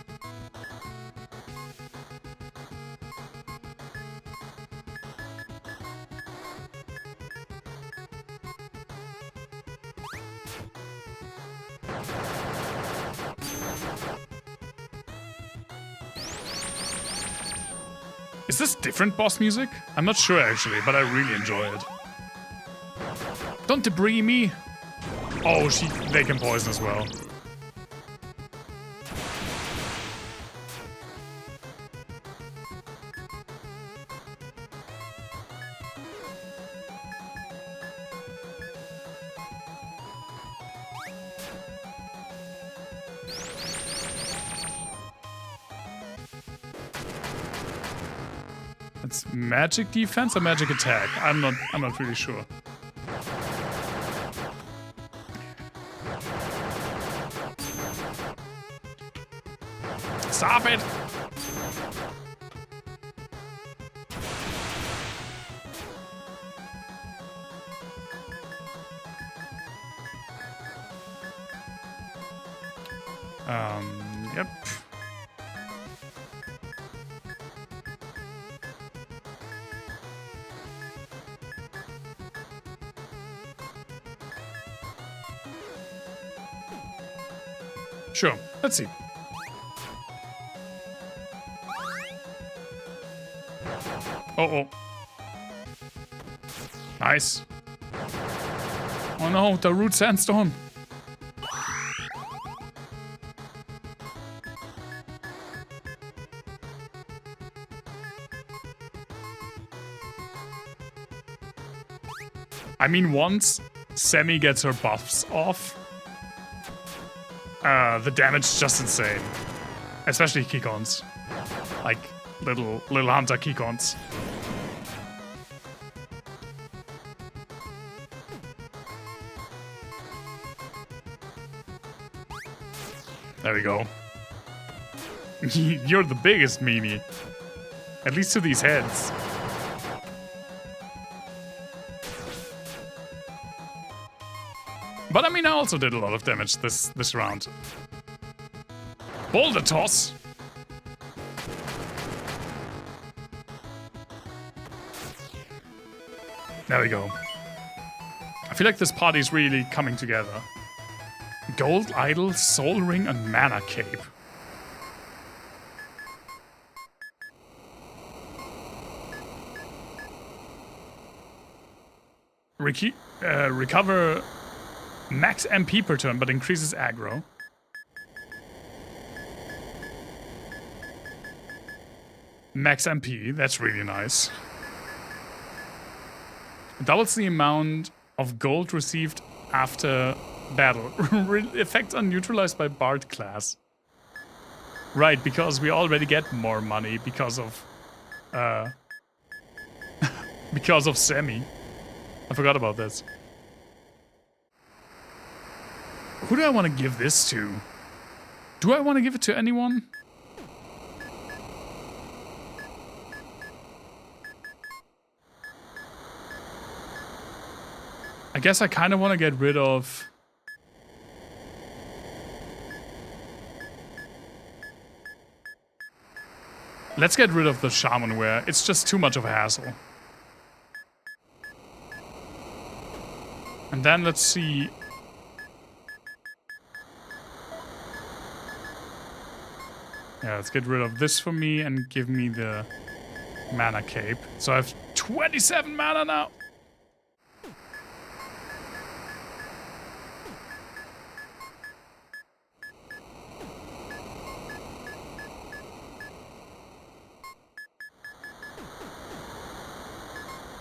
Is this different boss music? I'm not sure actually, but I really enjoy it. Don't debris me! Oh, they can poison as well. It's magic defense or magic attack? I'm not really sure. Stop it! Yep. Sure, let's see. Uh-oh. Nice. Oh no, the root sandstone. I mean, once Semi gets her buffs off, the damage is just insane. Especially Kikons. Like, little hunter Kikons. There we go. You're the biggest meanie. At least to these heads. But I mean, I also did a lot of damage this round. Boulder toss. There we go. I feel like this party's really coming together. Gold idol, soul ring, and mana cape. Recover max MP per turn, but increases aggro. Max MP, that's really nice. Doubles the amount of gold received after battle. Effects are neutralized by Bard class. Right, because we already get more money because of because of Semi. I forgot about this. Who do I want to give this to? Do I want to give it to anyone? I guess I kind of want to get rid of... Let's get rid of the shaman wear. It's just too much of a hassle. And then let's see... Yeah, let's get rid of this for me and give me the mana cape. So I have 27 mana now.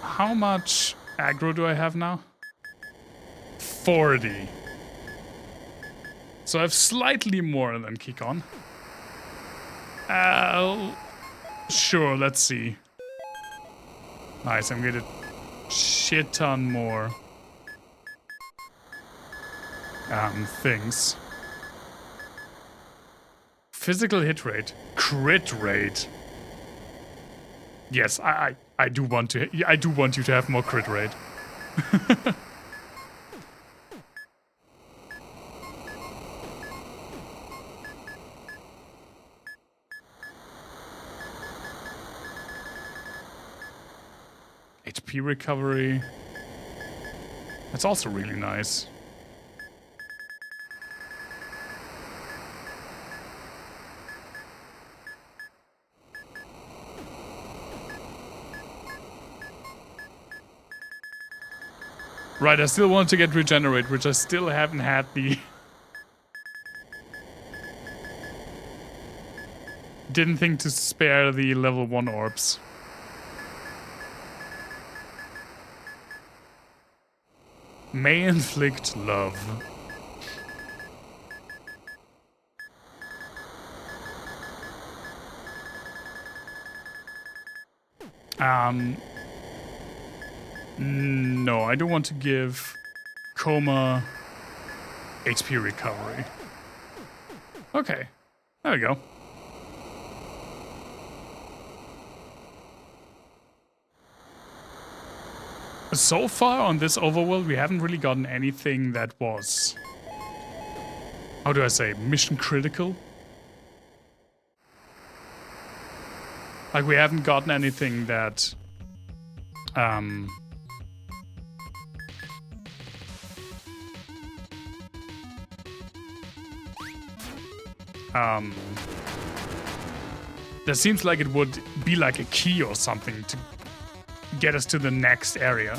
How much aggro do I have now? 40. So I have slightly more than Kikon. Sure, let's see. Nice, I'm getting a shit ton more things. Physical hit rate, crit rate. Yes, I do want to. I do want you to have more crit rate. HP recovery. That's also really nice. Right, I still want to get regenerate, which I still haven't had the... Didn't think to spare the level 1 orbs. May inflict love. No, I don't want to give Coma HP recovery. Okay, there we go. So far on this overworld, we haven't really gotten anything that was... How do I say? Mission critical? Like, we haven't gotten anything that... That seems like it would be like a key or something to get us to the next area.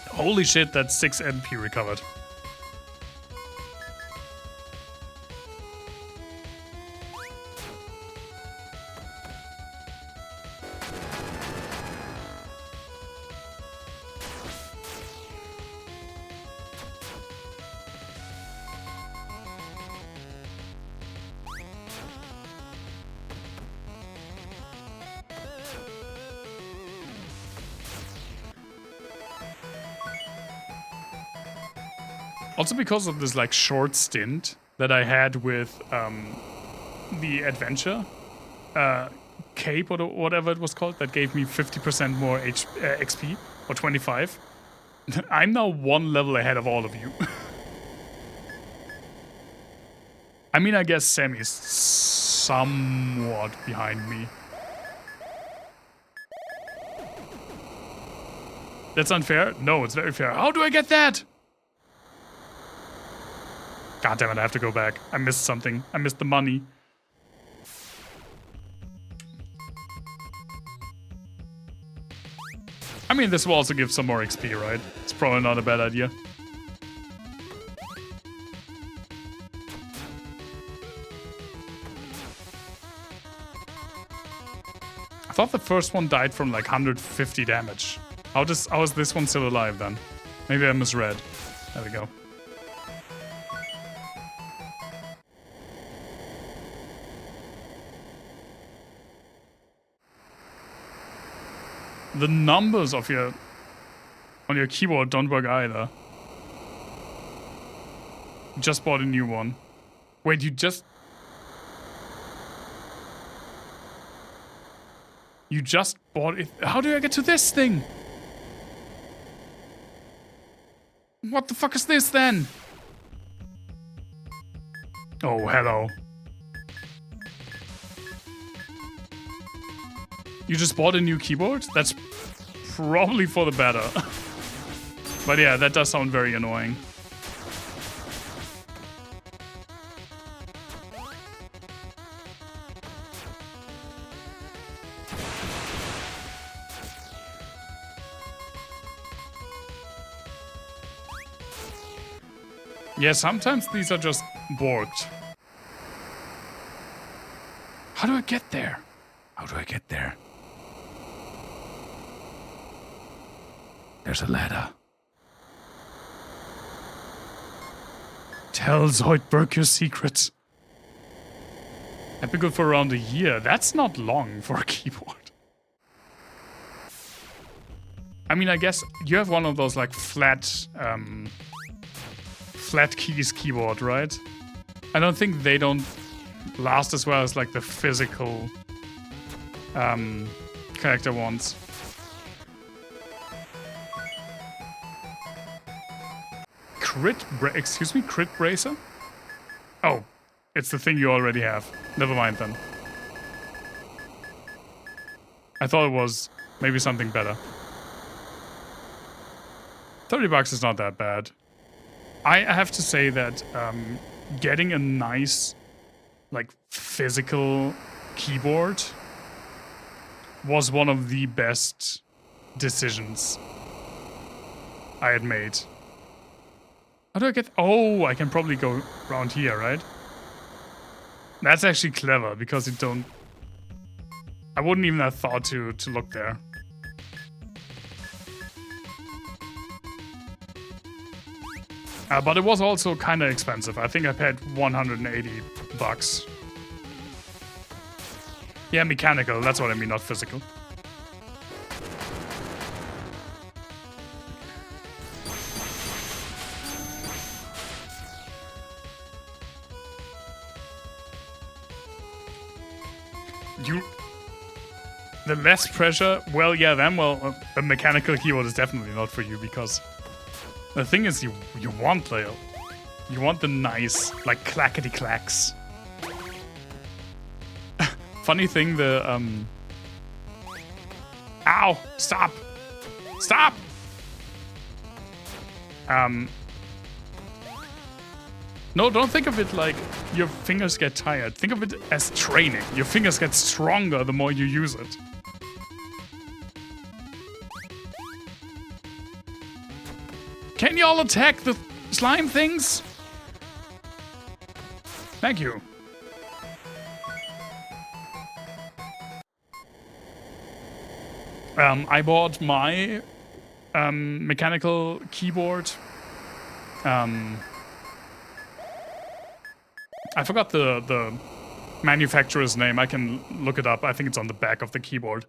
Holy shit, that's 6 MP recovered. Also because of this like short stint that I had with the adventure cape or whatever it was called that gave me 50% more XP or 25. I'm now 1 level ahead of all of you. I mean, I guess Sammy's somewhat behind me. That's unfair? No, it's very fair. How do I get that? God damn it, I have to go back. I missed something. I missed the money. I mean, this will also give some more XP, right? It's probably not a bad idea. I thought the first one died from like 150 damage. How is this one still alive then? Maybe I misread. There we go. The numbers of on your keyboard don't work either. Just bought a new one. Wait, you just bought it? How do I get to this thing? What the fuck is this then? Oh, hello. You just bought a new keyboard? That's probably for the better. But yeah, that does sound very annoying. Yeah, sometimes these are just borked. How do I get there? How do I get there? There's a ladder. Tell Zoidberg your secrets. That'd be good for around a year. That's not long for a keyboard. I mean, I guess you have one of those like flat keys keyboard, right? I don't think they don't last as well as like the physical character ones. Crit bracer? Oh, it's the thing you already have. Never mind then. I thought it was maybe something better. $30 is not that bad. I have to say that getting a nice, like, physical keyboard was one of the best decisions I had made. How do I get... Oh, I can probably go around here, right? That's actually clever, because it don't... I wouldn't even have thought to look there. But it was also kind of expensive. I think I paid $180. Yeah, mechanical, that's what I mean, not physical. The less pressure, well, yeah, then, well, a mechanical keyboard is definitely not for you, because the thing is, you want, like, you want the nice, like, clackety clacks. Funny thing, the, Ow! Stop! Stop! No, don't think of it like your fingers get tired. Think of it as training. Your fingers get stronger the more you use it. Can y'all attack the slime things? Thank you. I bought my mechanical keyboard. I forgot the manufacturer's name. I can look it up. I think it's on the back of the keyboard.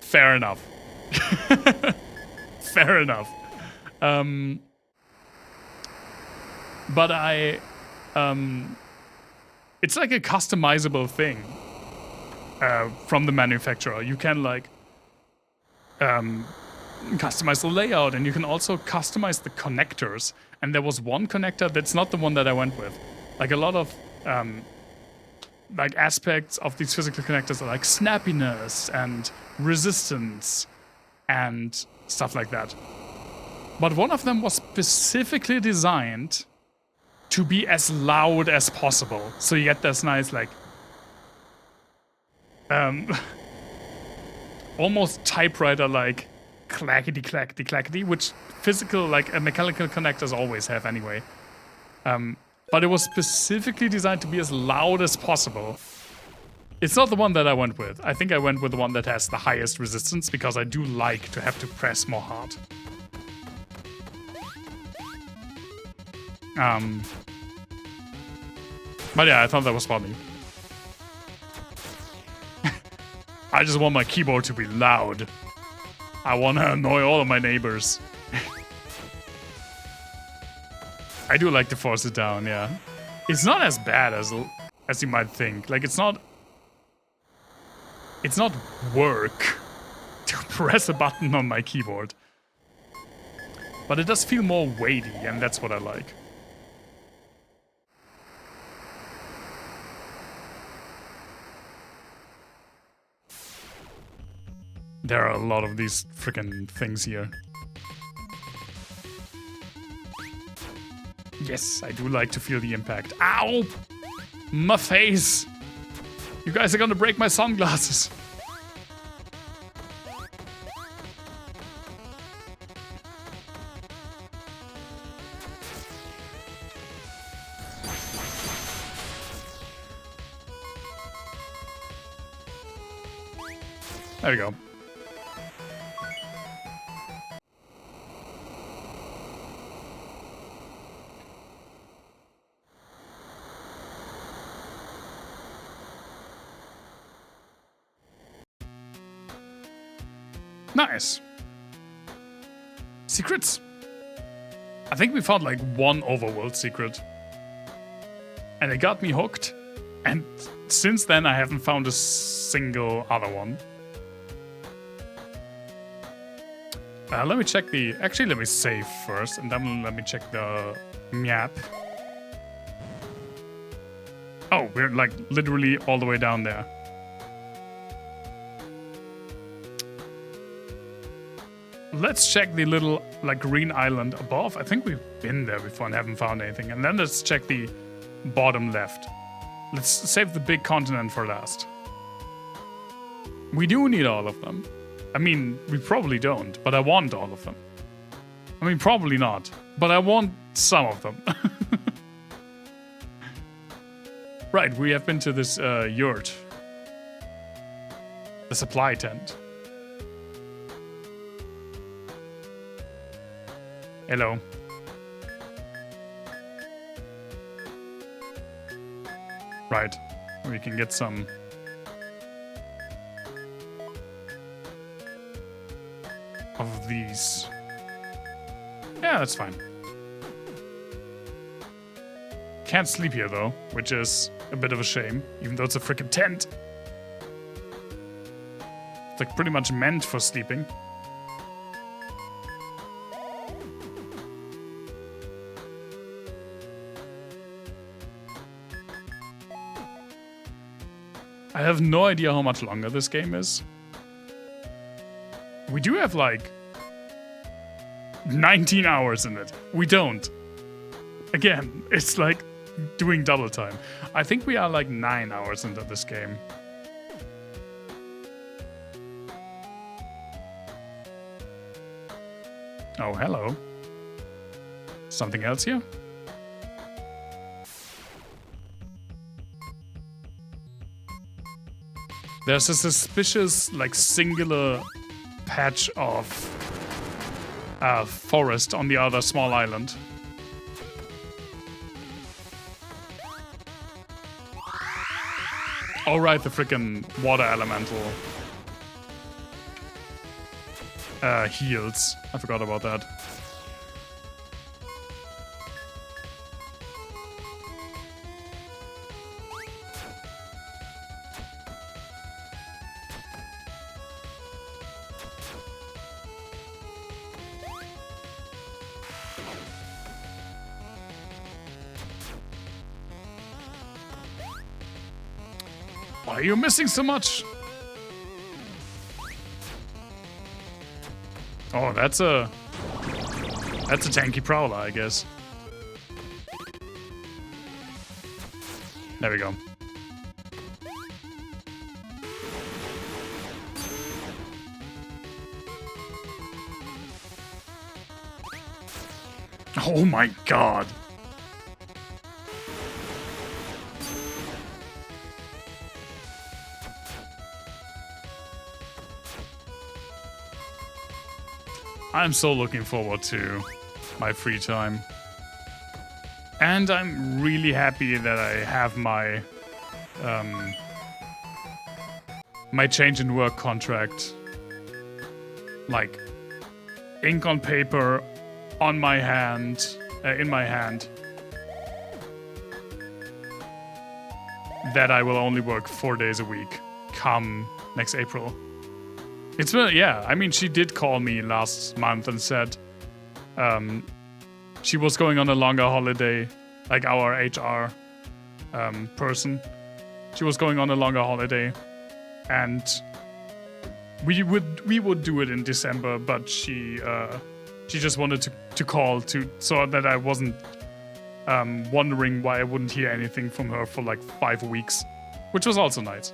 Fair enough. Fair enough. But it's like a customizable thing from the manufacturer. You can like customize the layout, and you can also customize the connectors. And there was one connector that's not the one that I went with. Like a lot of like aspects of these physical connectors are like snappiness and resistance and stuff like that. But one of them was specifically designed to be as loud as possible. So you get this nice like almost typewriter like clackety clackety clackety, which physical like mechanical connectors always have anyway. But it was specifically designed to be as loud as possible. It's not the one that I went with. I think I went with the one that has the highest resistance, because I do like to have to press more hard. But yeah, I thought that was funny. I just want my keyboard to be loud. I want to annoy all of my neighbors. I do like to force it down, yeah. It's not as bad as you might think. Like, it's not work to press a button on my keyboard. But it does feel more weighty, and that's what I like. There are a lot of these freaking things here. Yes, I do like to feel the impact. Ow! My face! You guys are gonna break my sunglasses. There we go. Nice. Secrets. I think we found like one overworld secret. And it got me hooked. And since then I haven't found a single other one. Let me check the... Actually, let me save first. And then let me check the map. Oh, we're like literally all the way down there. Let's check the little like green island above. I think we've been there before and haven't found anything. And then let's check the bottom left. Let's save the big continent for last. We do need all of them. I mean, we probably don't, but I want all of them. I mean, probably not, but I want some of them. Right, we have been to this yurt. The supply tent. Hello. Right, we can get some... of these. Yeah, that's fine. Can't sleep here though, which is a bit of a shame, even though it's a freaking tent. It's like pretty much meant for sleeping. I have no idea how much longer this game is. We do have like 19 hours in it. We don't. Again, it's like doing double time. I think we are like 9 hours into this game. Oh, hello. Something else here? There's a suspicious, like, singular patch of forest on the other small island. Oh, right, the frickin' water elemental heals. I forgot about that. Why are you missing so much? Oh, that's a tanky prowler, I guess. There we go. Oh my god. I'm so looking forward to my free time. And I'm really happy that I have my my change in work contract, like ink on paper, on my hand, in my hand, that I will only work 4 days a week come next April. It's been, yeah, I mean, she did call me last month and said she was going on a longer holiday, like our HR person. She was going on a longer holiday, and we would do it in December, but she just wanted to call so that I wasn't wondering why I wouldn't hear anything from her for like 5 weeks, which was also nice.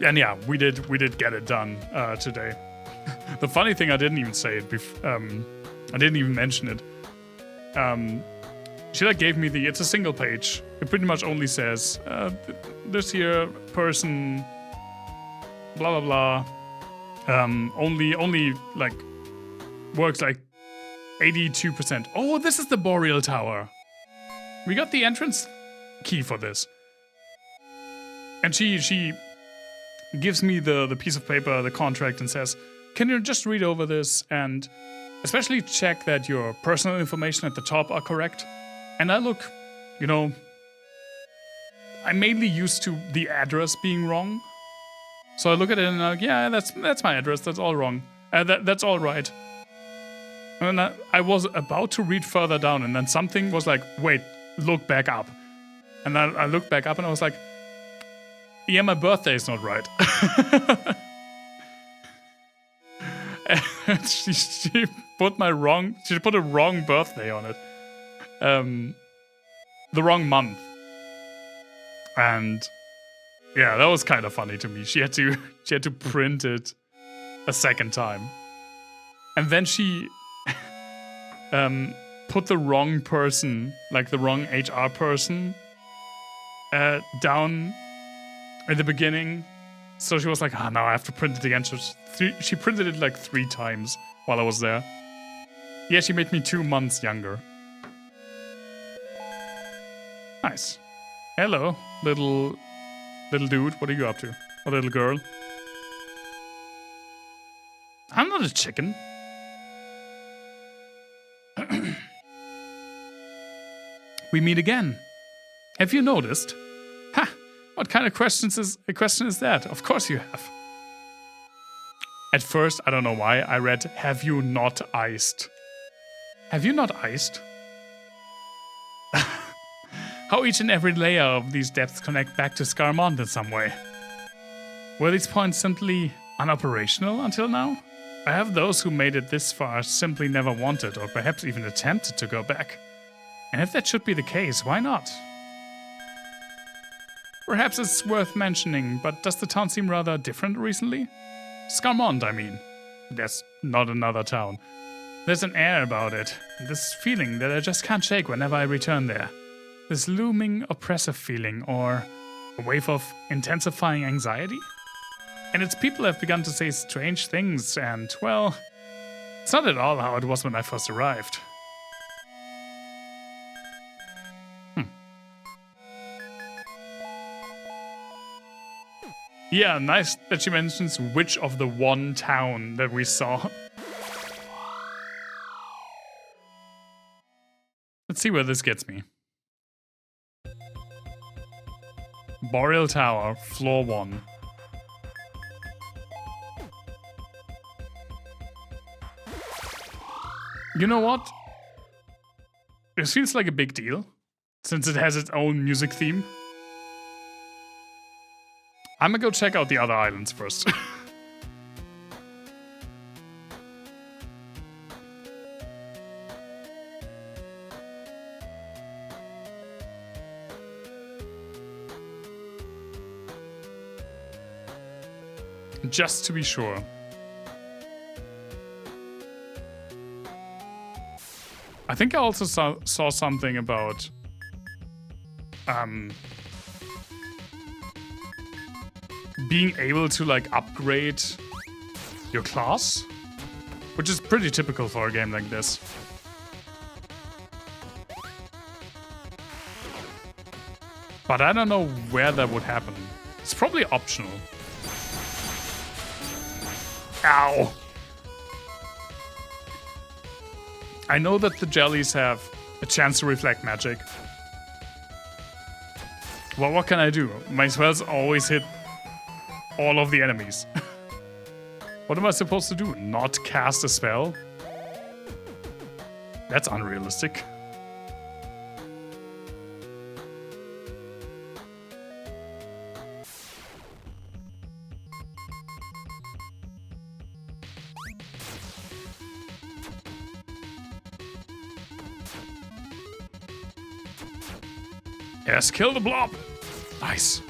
And yeah, we did get it done today. The funny thing, I didn't even say it I didn't even mention it. she like gave me it's a single page. It pretty much only says, this here person, blah, blah, blah, only like works like 82%. Oh, this is the Boreal Tower. We got the entrance key for this. And she gives me the piece of paper, the contract, and says, can you just read over this and especially check that your personal information at the top are correct? And I look, you know, I'm mainly used to the address being wrong. So I look at it and I'm like, yeah, that's my address, that's all wrong. That's all right. And I was about to read further down, and then something was like, wait, look back up. And then I looked back up and I was like, yeah, my birthday is not right. And she put a wrong birthday on it. The wrong month. And yeah, that was kind of funny to me. She had to print it a second time. And then she put the wrong person, like the wrong HR person, down at the beginning. So she was like, now I have to print it again. So she printed it like 3 times while I was there. Yeah, she made me 2 months younger. Nice. Hello, little dude. What are you up to? Or little girl? I'm not a chicken. We meet again. Have you noticed? Ha! What kind of question is that? Of course you have. At first, I don't know why, I read, have you not iced? Have you not iced? How each and every layer of these depths connect back to Scarmonde in some way. Were these points simply unoperational until now? I have those who made it this far simply never wanted or perhaps even attempted to go back. And if that should be the case, why not? Perhaps it's worth mentioning, but does the town seem rather different recently? Scarmonde, I mean. That's not another town. There's an air about it, this feeling that I just can't shake whenever I return there. This looming, oppressive feeling, or a wave of intensifying anxiety? And its people have begun to say strange things, and, well, it's not at all how it was when I first arrived. Yeah, nice that she mentions which of the one town that we saw. Let's see where this gets me. Boreal Tower, floor 1. You know what? This feels like a big deal, since it has its own music theme. I'm gonna go check out the other islands first. Just to be sure. I think I also saw something about being able to like upgrade your class, which is pretty typical for a game like this. But I don't know where that would happen. It's probably optional. Ow! I know that the jellies have a chance to reflect magic. Well, what can I do? My spells always hit all of the enemies. What am I supposed to do? Not cast a spell? That's unrealistic. Yes, kill the blob! Nice.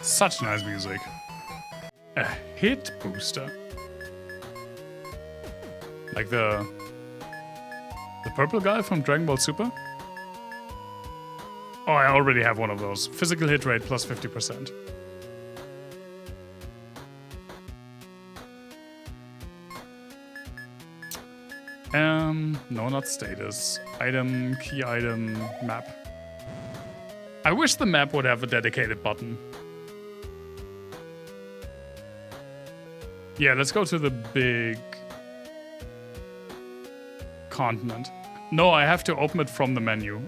Such nice music. A hit booster. Like the purple guy from Dragon Ball Super? Oh, I already have one of those. Physical hit rate plus 50%. No, not status. Item, key item, map. I wish the map would have a dedicated button. Yeah, let's go to the big continent. No, I have to open it from the menu.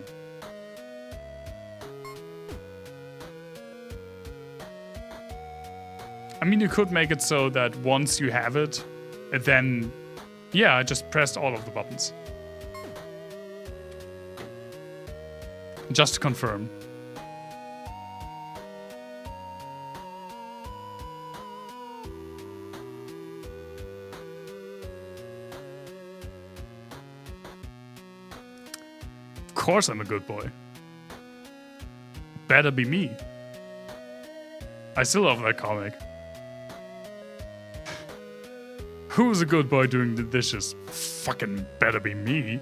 I mean, you could make it so that once you have it, then, yeah, I just pressed all of the buttons. Just to confirm. Of course I'm a good boy. Better be me. I still love that comic. Who's a good boy doing the dishes? Fucking better be me.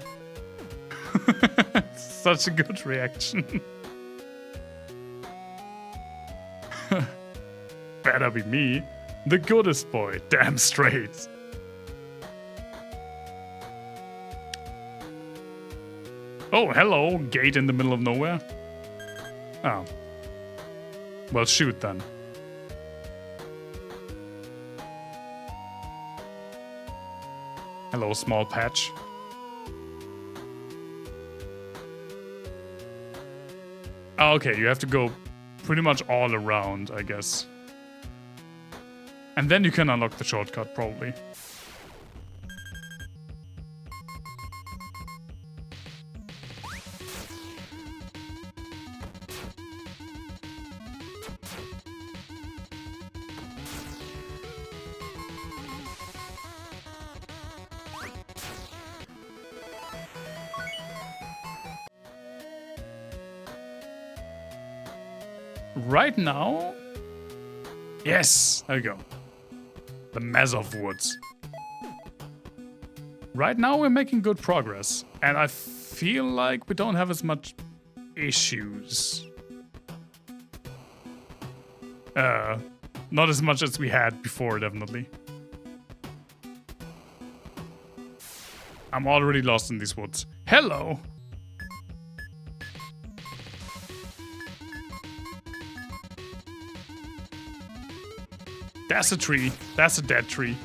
Such a good reaction. Better be me. The goodest boy. Damn straight. Oh, hello. Gate in the middle of nowhere. Oh. Well, shoot then. Hello, small patch. Oh, okay, you have to go pretty much all around, I guess. And then you can unlock the shortcut, probably. Right now... Yes! There we go. The Mass of Woods. Right now we're making good progress. And I feel like we don't have as much issues. Not as much as we had before, definitely. I'm already lost in these woods. Hello! That's a tree. That's a dead tree.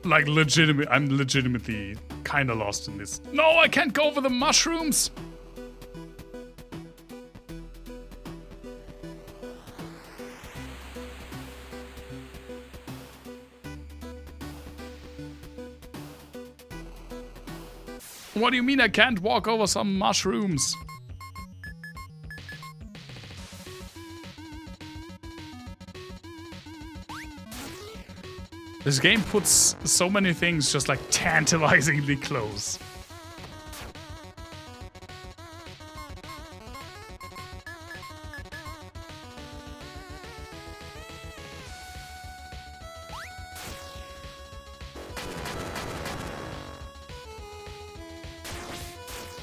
Like, I'm legitimately kind of lost in this. No, I can't go over the mushrooms! What do you mean I can't walk over some mushrooms? This game puts so many things just like tantalizingly close.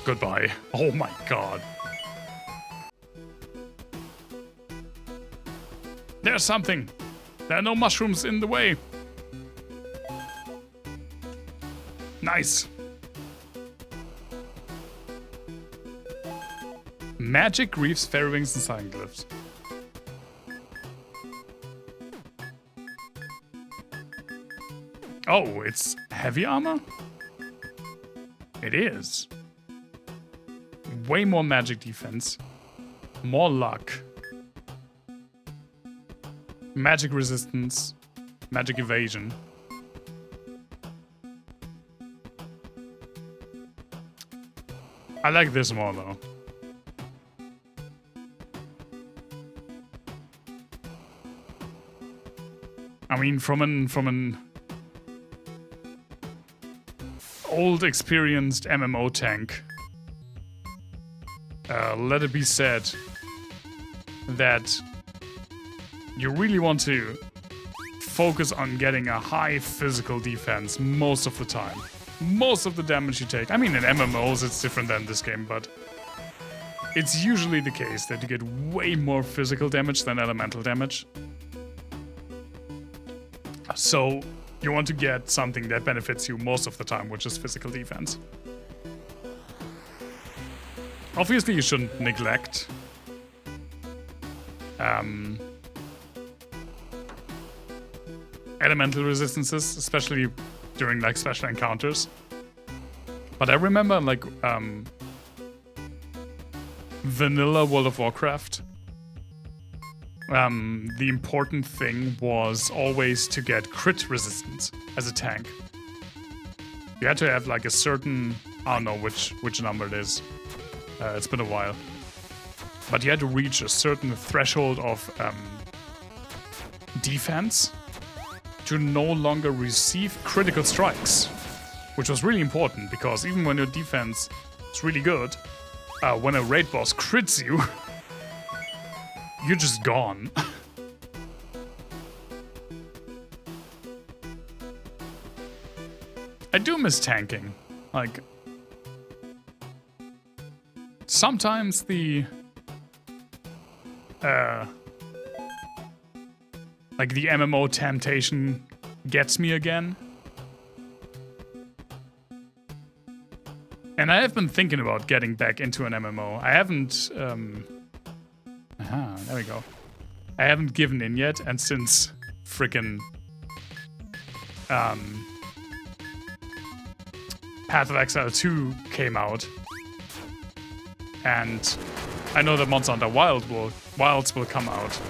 Goodbye. Oh my god. There's something. There are no mushrooms in the way. Nice. Magic reefs, fairy wings, and sign glyphs. Oh, it's heavy armor? It is. Way more magic defense. More luck. Magic resistance. Magic evasion. I like this more though. I mean, from an old experienced MMO tank, let it be said that you really want to focus on getting a high physical defense most of the time. Most of the damage you take. I mean, in MMOs it's different than this game, but it's usually the case that you get way more physical damage than elemental damage. So you want to get something that benefits you most of the time, which is physical defense. Obviously, you shouldn't neglect elemental resistances, especially during like special encounters. But I remember like vanilla World of Warcraft, the important thing was always to get crit resistance as a tank. You had to have like a certain, I don't know which number it is. It's been a while. But you had to reach a certain threshold of defense to no longer receive critical strikes, which was really important because even when your defense is really good, when a raid boss crits you, you're just gone. I do miss tanking. Like, sometimes the MMO temptation gets me again. And I have been thinking about getting back into an MMO. I haven't, there we go. I haven't given in yet, and since frickin' Path of Exile 2 came out, and I know that Monster Hunter Wilds will come out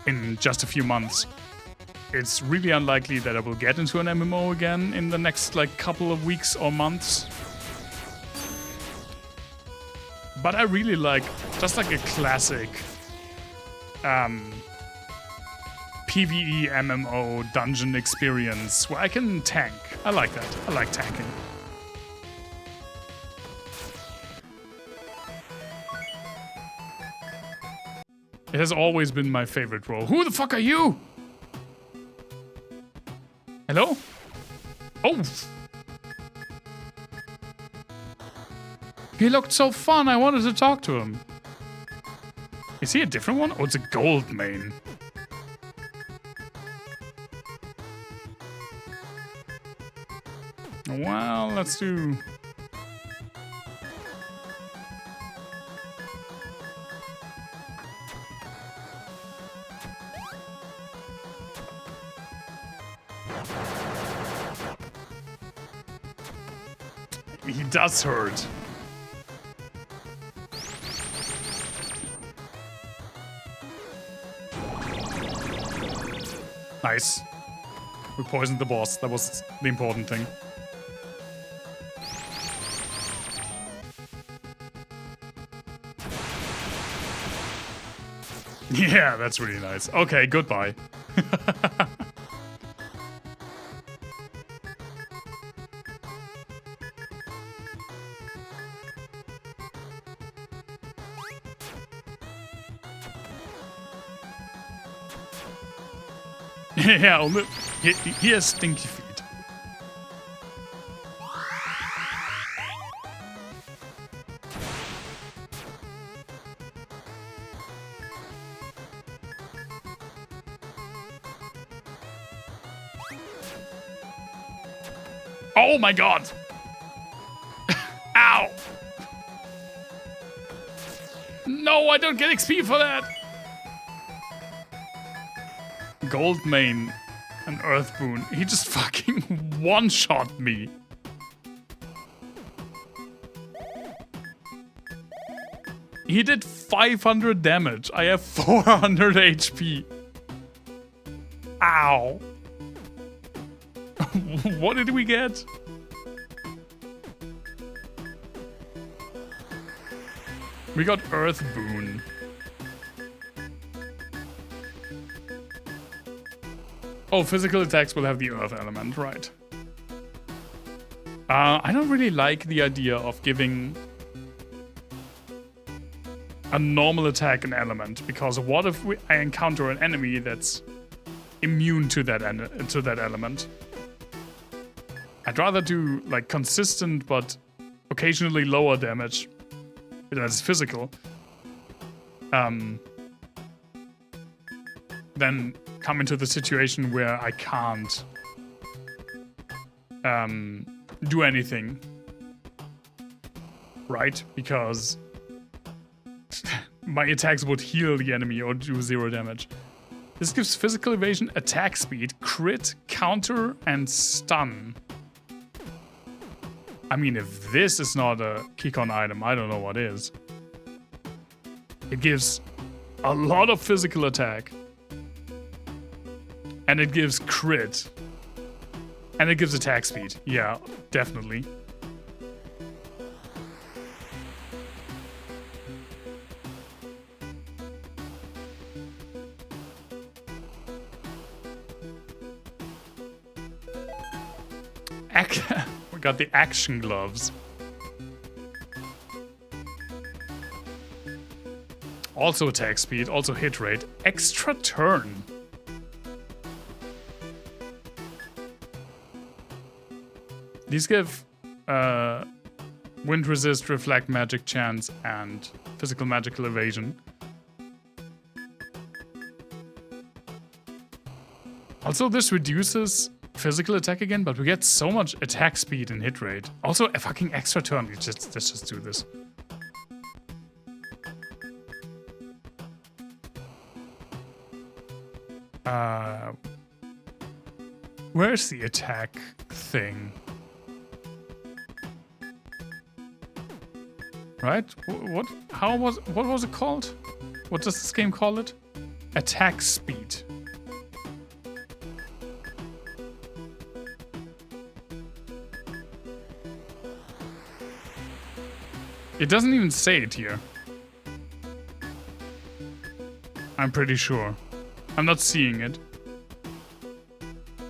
in just a few months. It's really unlikely that I will get into an MMO again in the next like couple of weeks or months. But I really like just like a classic PvE MMO dungeon experience where I can tank. I like that. I like tanking. It has always been my favorite role. Who the fuck are you? Hello? Oh! He looked so fun, I wanted to talk to him. Is he a different one? Oh, it's a gold main. Well, let's do... He does hurt. Nice. We poisoned the boss. That was the important thing. Yeah, that's really nice. Okay, goodbye. Yeah, only, he has stinky feet. Oh my god! Ow! No, I don't get XP for that! Gold main, an earth boon. He just fucking one-shot me. He did 500 damage. I have 400 HP. Ow. What did we get? We got earth boon. Oh, physical attacks will have the earth element, right. I don't really like the idea of giving a normal attack an element, because what if I encounter an enemy that's immune to that element? I'd rather do like consistent but occasionally lower damage that's physical than come into the situation where I can't do anything, right? Because my attacks would heal the enemy or do 0 damage. This gives physical evasion, attack speed, crit, counter, and stun. I mean, if this is not a Keycon item, I don't know what is. It gives a lot of physical attack. And it gives crit. And it gives attack speed. Yeah, definitely. We got the action gloves. Also attack speed, also hit rate, extra turn. These give wind resist, reflect magic chance, and physical magical evasion. Also, this reduces physical attack again, but we get so much attack speed and hit rate. Also, a fucking extra turn. Let's just do this. Where's the attack thing? Right? What was it called? What does this game call it? Attack speed. It doesn't even say it here. I'm pretty sure. I'm not seeing it.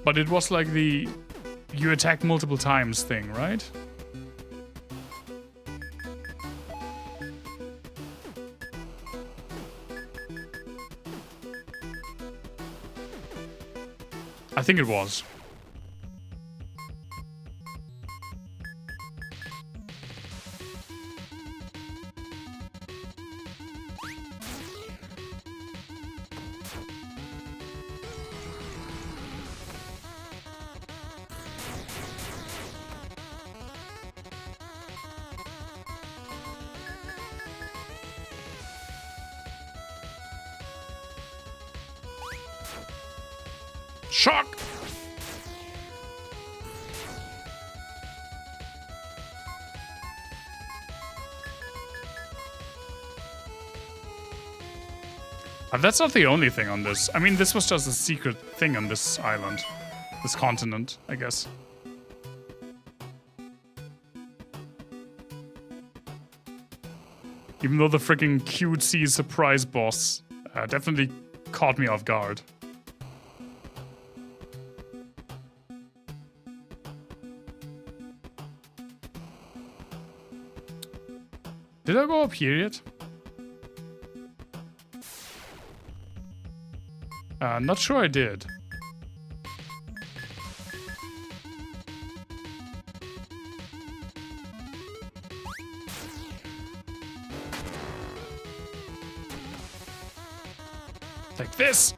But it was like the you attack multiple times thing, right? I think it was. Shock! But that's not the only thing on this. I mean, this was just a secret thing on this island. This continent, I guess. Even though the freaking cutesy surprise boss definitely caught me off guard. Did I go up here yet? Not sure I did. Like this.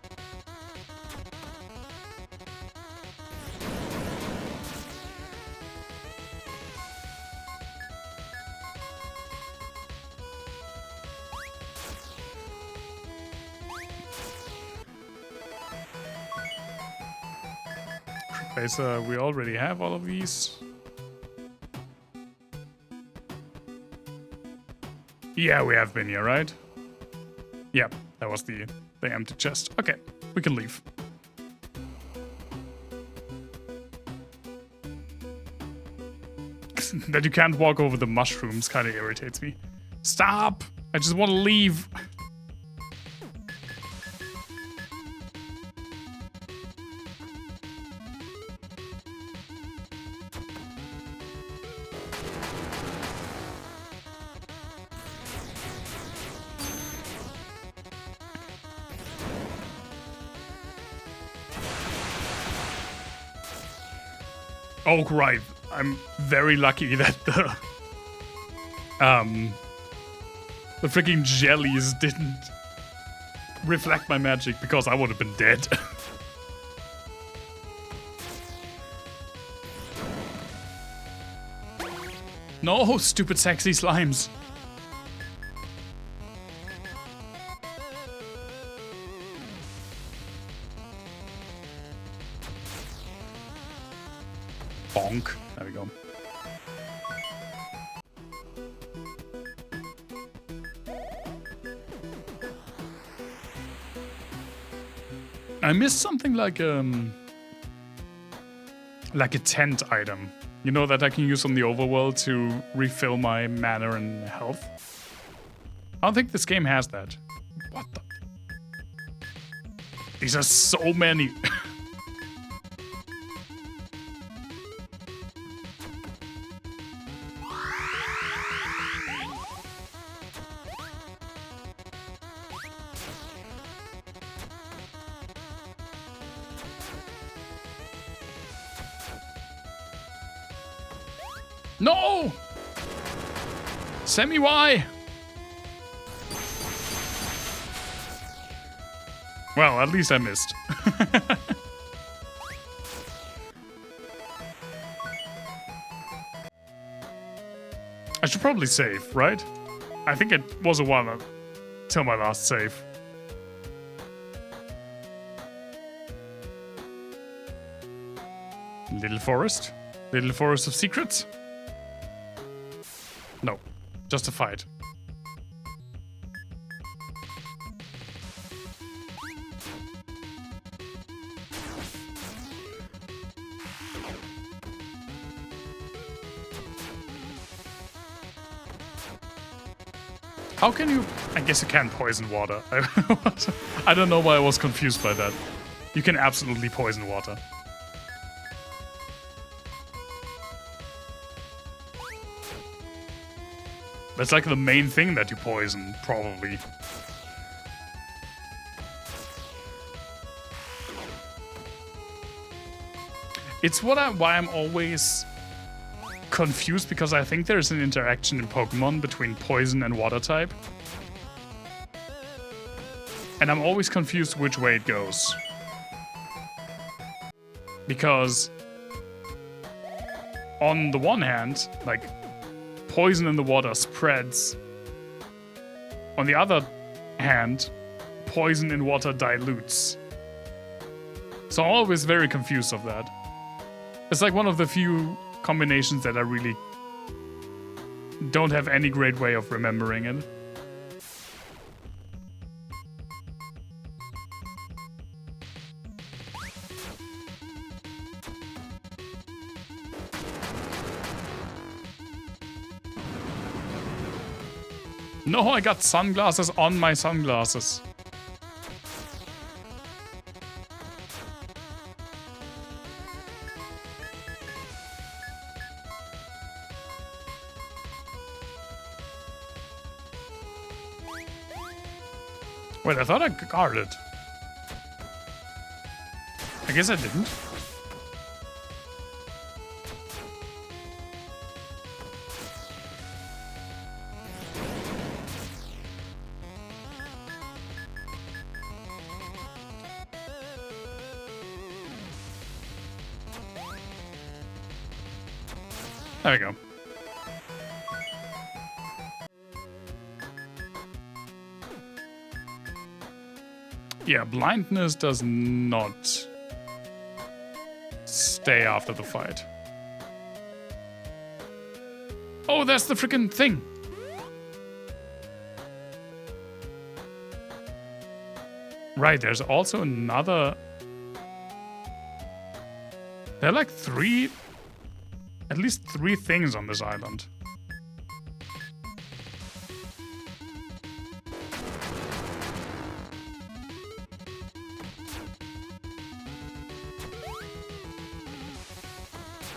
Okay, so we already have all of these. Yeah, we have been here, right? Yeah, that was the empty chest. Okay, we can leave. That you can't walk over the mushrooms kind of irritates me. Stop! I just want to leave. Oh, right. I'm very lucky that the freaking jellies didn't reflect my magic, because I would have been dead. No, stupid sexy slimes. Bonk. There we go. I missed something like a tent item. You know, that I can use on the overworld to refill my mana and health. I don't think this game has that. What the? These are so many. No! Semi-Y! Well, at least I missed. I should probably save, right? I think it was a while till my last save. Little forest? Little forest of secrets? No, just a fight. How can you... I guess you can poison water. I don't know why I was confused by that. You can absolutely poison water. That's like the main thing that you poison, probably. It's why I'm always confused, because I think there's an interaction in Pokemon between poison and water type. And I'm always confused which way it goes. Because on the one hand, like, poison in the water spreads. On the other hand, poison in water dilutes. So I'm always very confused of that. It's like one of the few combinations that I really don't have any great way of remembering it. No, I got sunglasses on my sunglasses. Wait, I thought I got it. I guess I didn't. There we go. Yeah, blindness does not stay after the fight. Oh, that's the freaking thing. Right, there's also another... There are like at least three things on this island.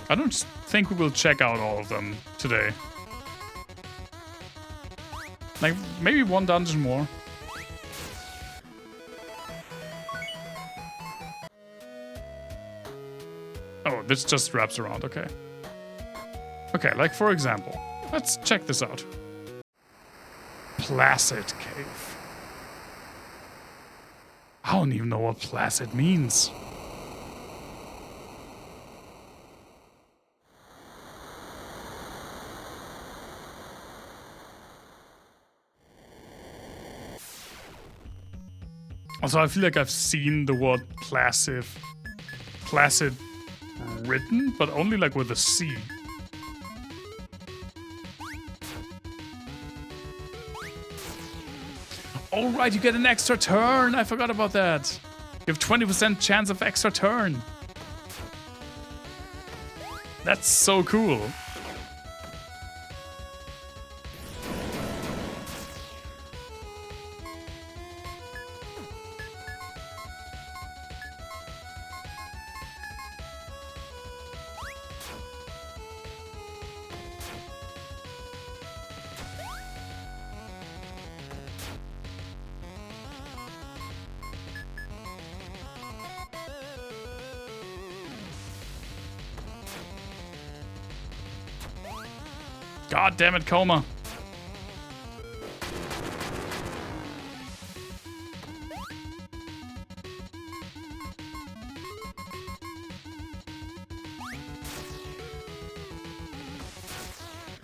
I don't think we will check out all of them today. Like, maybe one dungeon more. Oh, this just wraps around, okay. Okay, like for example, let's check this out. Placid Cave. I don't even know what placid means. Also, I feel like I've seen the word placid written, but only like with a C. Oh right, you get an extra turn. I forgot about that. You have 20% chance of extra turn. That's so cool. God damn it, Coma.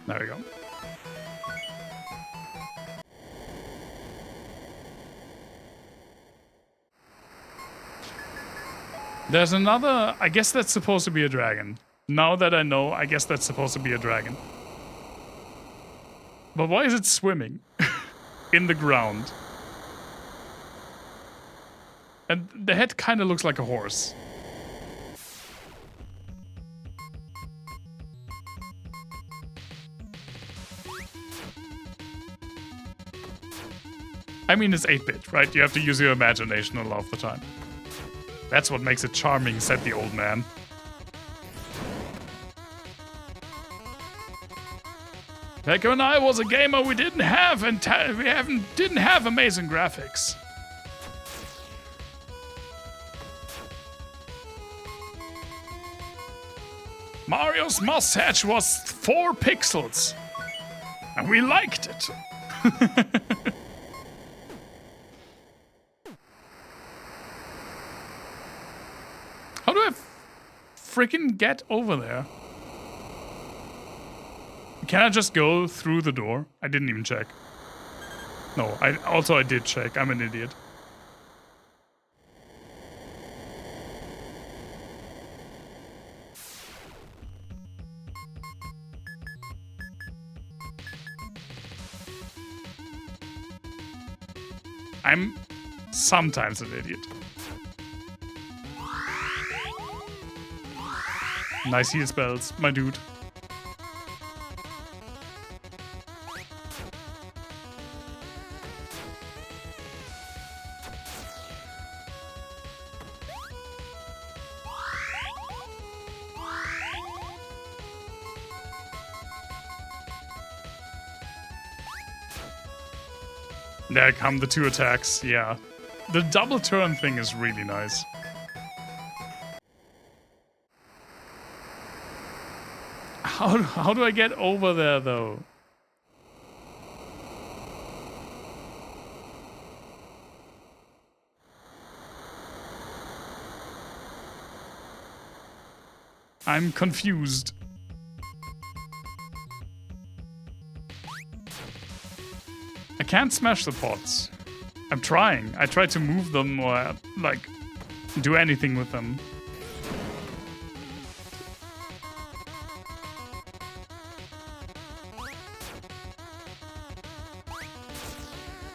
There we go. There's another... I guess that's supposed to be a dragon. Now that I know, I guess that's supposed to be a dragon. But why is it swimming in the ground? And the head kind of looks like a horse. I mean, it's 8-bit, right? You have to use your imagination a lot of the time. That's what makes it charming, said the old man. Back when I was a gamer, we didn't have didn't have amazing graphics. Mario's mustache was 4 pixels, and we liked it. How do I freaking get over there? Can I just go through the door? I didn't even check. No, I did check. I'm an idiot. I'm sometimes an idiot. Nice heal spells, my dude. There come the 2 attacks, yeah. The double turn thing is really nice. How do I get over there, though? I'm confused. I can't smash the pots. I'm trying. I try to move them or, like, do anything with them.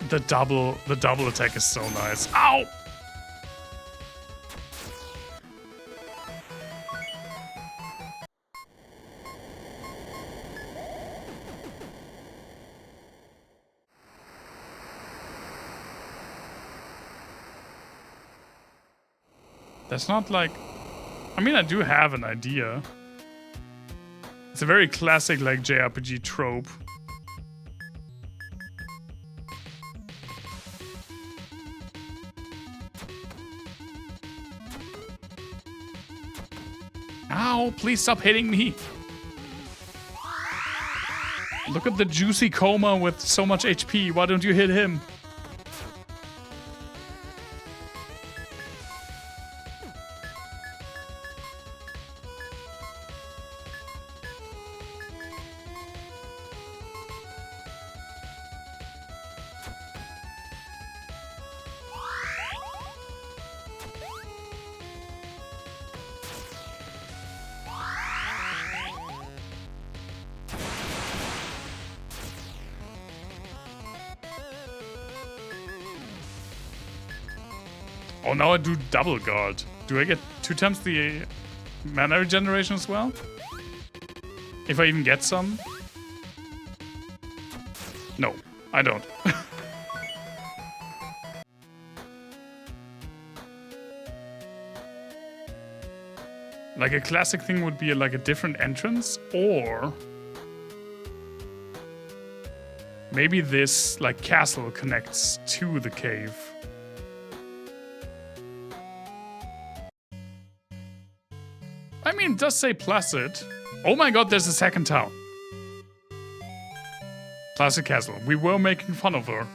The double attack is so nice. Ow! That's not like... I mean, I do have an idea. It's a very classic, like, JRPG trope. Ow, please stop hitting me. Look at the juicy coma with so much HP. Why don't you hit him? Oh, now I do double guard. Do I get 2 times the mana regeneration as well? If I even get some? No, I don't. Like a classic thing would be like a different entrance, or maybe this like castle connects to the cave. I mean, it does say Placid. Oh my god, there's a second town. Placid Castle. We were making fun of her.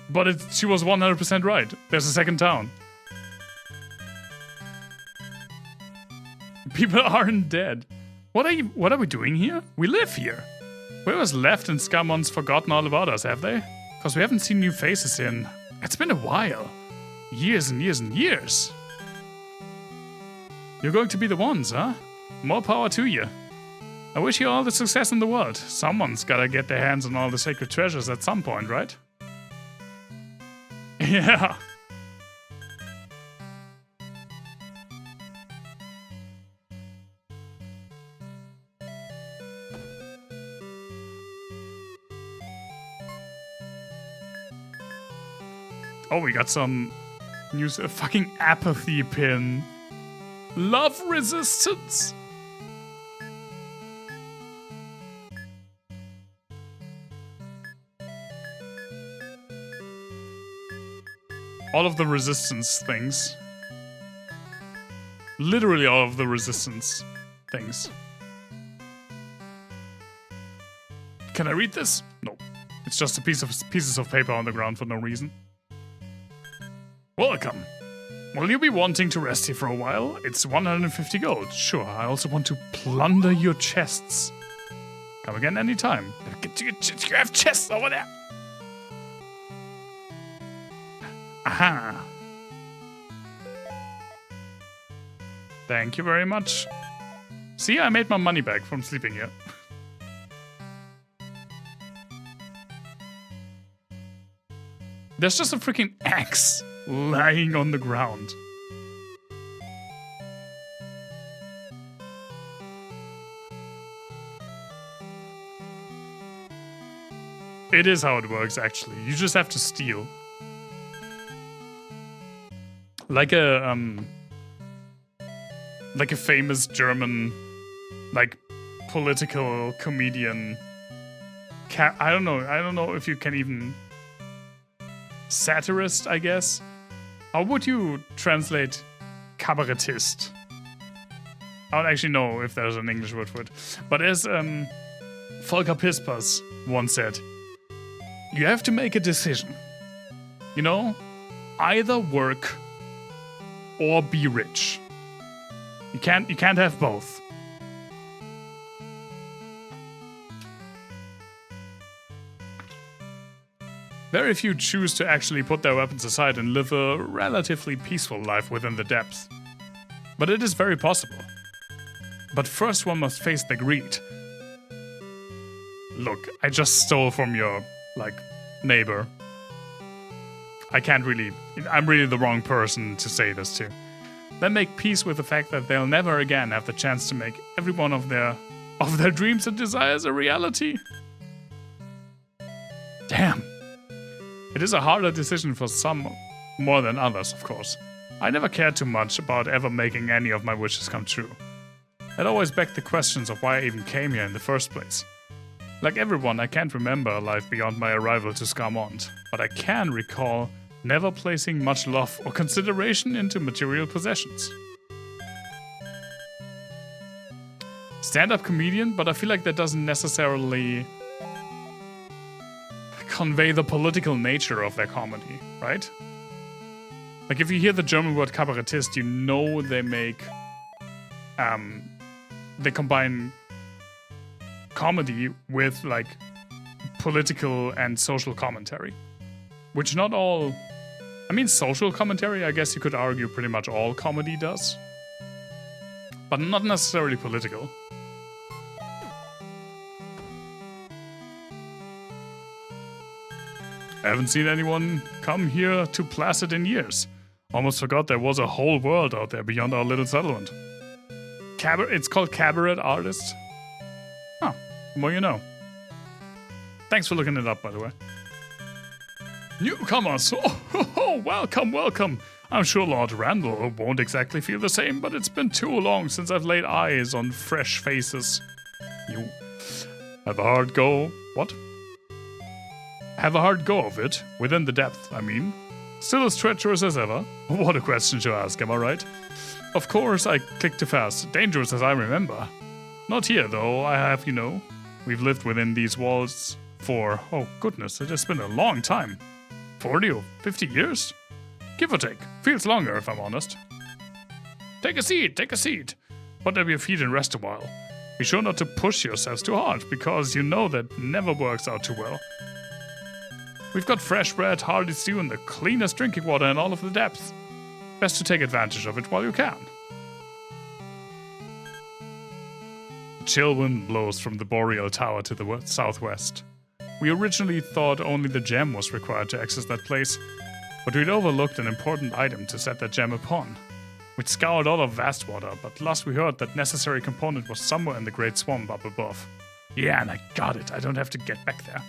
But she was 100% right. There's a second town. People aren't dead. What are we doing here? We live here. Whoever's left in Scarmonde's forgotten all about us, have they? Because we haven't seen new faces in... It's been a while. Years and years and years. You're going to be the ones, huh? More power to you. I wish you all the success in the world. Someone's gotta get their hands on all the sacred treasures at some point, right? Yeah. Oh, we got some news. A fucking apathy pin. Love resistance. All of the resistance things. Literally all of the resistance things. Can I read this? No. It's just a pieces of paper on the ground for no reason. Welcome. Will you be wanting to rest here for a while? It's 150 gold. Sure, I also want to plunder your chests. Come again anytime. You have chests over there. Aha. Thank you very much. See, I made my money back from sleeping here. There's just a freaking axe lying on the ground. It is how it works, actually. You just have to steal. Like a famous German, like, political comedian. I don't know if you can even... Satirist, I guess. How would you translate cabaretist? I don't actually know if there's an English word for it. But as Volker Pispers once said, you have to make a decision. You know? Either work or be rich. You can't have both. Very few choose to actually put their weapons aside and live a relatively peaceful life within the depths. But it is very possible. But first one must face the greed. Look, I just stole from your, neighbor. I'm really the wrong person to say this to. Then make peace with the fact that they'll never again have the chance to make every one of their dreams and desires a reality. Damn. It is a harder decision for some more than others, of course. I never cared too much about ever making any of my wishes come true. It always begged the questions of why I even came here in the first place. Like everyone, I can't remember a life beyond my arrival to Scarmonde, but I can recall never placing much love or consideration into material possessions. stand-up comedian, but I feel like that doesn't necessarily convey the political nature of their comedy, right? Like if you hear the German word Kabarettist, you know they make, they combine comedy with like political and social commentary, which not all, I mean social commentary, I guess you could argue pretty much all comedy does, but not necessarily political. I haven't seen anyone come here to Placid in years. Almost forgot there was a whole world out there beyond our little settlement. It's called Cabaret Artists. Oh, the more you know. Thanks for looking it up, by the way. Newcomers! Oh, welcome, welcome. I'm sure Lord Randall won't exactly feel the same, but it's been too long since I've laid eyes on fresh faces. You have a hard go. What? Have a hard go of it, within the depth, I mean. Still as treacherous as ever? What a question to ask, am I right? Of course, I clicked too fast. Dangerous as I remember. Not here, though, I have, you know. We've lived within these walls for, oh goodness, it has been a long time. 40 or 50 years? Give or take. Feels longer, if I'm honest. Take a seat, take a seat. Put up your feet and rest a while. Be sure not to push yourselves too hard, because you know that never works out too well. We've got fresh bread, hearty stew, and the cleanest drinking water in all of the depths. Best to take advantage of it while you can. A chill wind blows from the Boreal Tower to the southwest. We originally thought only the gem was required to access that place, but we'd overlooked an important item to set that gem upon. We'd scoured all of Vastwater, but last we heard that necessary component was somewhere in the Great Swamp up above. Yeah, and I got it. I don't have to get back there.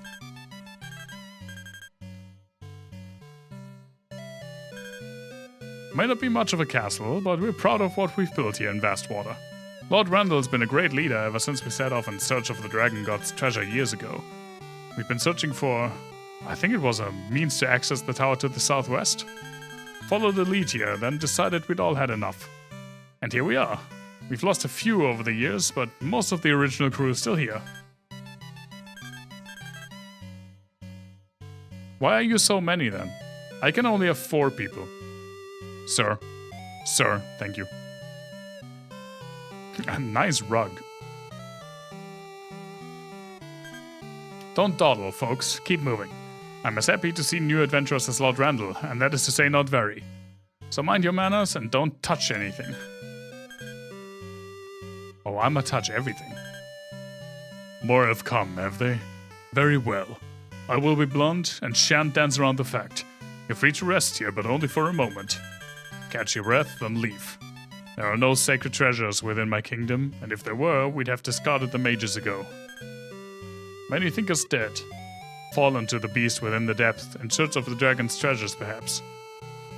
May not be much of a castle, but we're proud of what we've built here in Vastwater. Lord Randall's been a great leader ever since we set off in search of the Dragon God's treasure years ago. We've been searching for, I think it was a means to access the tower to the southwest. Followed the lead here, then decided we'd all had enough. And here we are. We've lost a few over the years, but most of the original crew is still here. Why are you so many then? I can only have 4 people. Sir. Sir, thank you. A nice rug. Don't dawdle, folks. Keep moving. I'm as happy to see new adventurers as Lord Randall, and that is to say not very. So mind your manners and don't touch anything. Oh, I'ma touch everything. More have come, have they? Very well. I will be blunt and shan't dance around the fact. You're free to rest here, but only for a moment. Catch your breath, then leave. There are no sacred treasures within my kingdom, and if there were, we'd have discarded them ages ago. Many think us dead, fallen to the beast within the depth, in search of the dragon's treasures perhaps.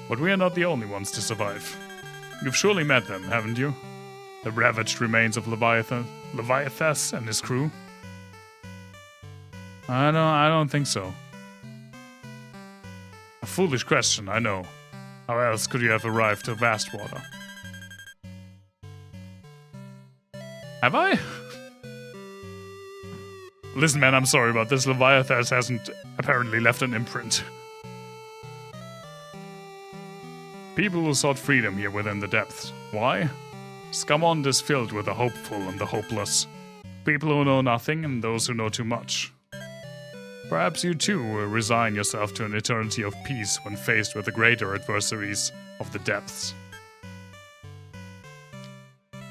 But we are not the only ones to survive. You've surely met them, haven't you? The ravaged remains of Leviathas and his crew? I don't think so. A foolish question, I know. How else could you have arrived to Vastwater? Have I? Listen, man, I'm sorry about this. Leviathas hasn't apparently left an imprint. People who sought freedom here within the depths. Why? Scarmonde is filled with the hopeful and the hopeless. People who know nothing and those who know too much. Perhaps you too will resign yourself to an eternity of peace when faced with the greater adversaries of the depths.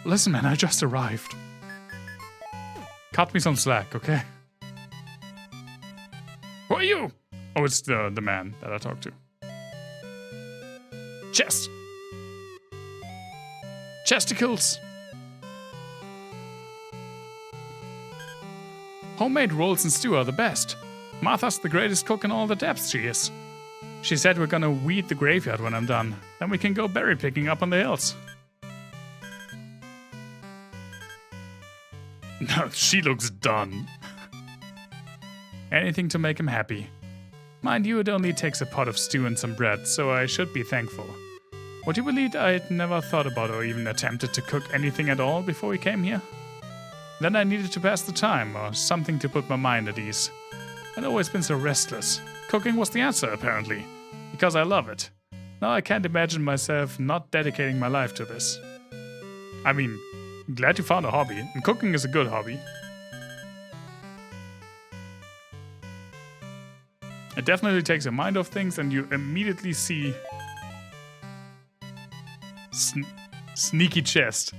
Listen, man, I just arrived. Cut me some slack, okay? Who are you? Oh, it's the man that I talked to. Chest! Chesticles! Homemade rolls and stew are the best. Martha's the greatest cook in all the depths, she is. She said we're gonna weed the graveyard when I'm done. Then we can go berry picking up on the hills. No, she looks done. Anything to make him happy. Mind you, it only takes a pot of stew and some bread, so I should be thankful. Would you believe I'd never thought about or even attempted to cook anything at all before we came here? Then I needed to pass the time, or something to put my mind at ease. I'd always been so restless. Cooking was the answer, apparently, because I love it. Now I can't imagine myself not dedicating my life to this. I mean, glad you found a hobby, and cooking is a good hobby. It definitely takes your mind off things, and you immediately see sneaky chest.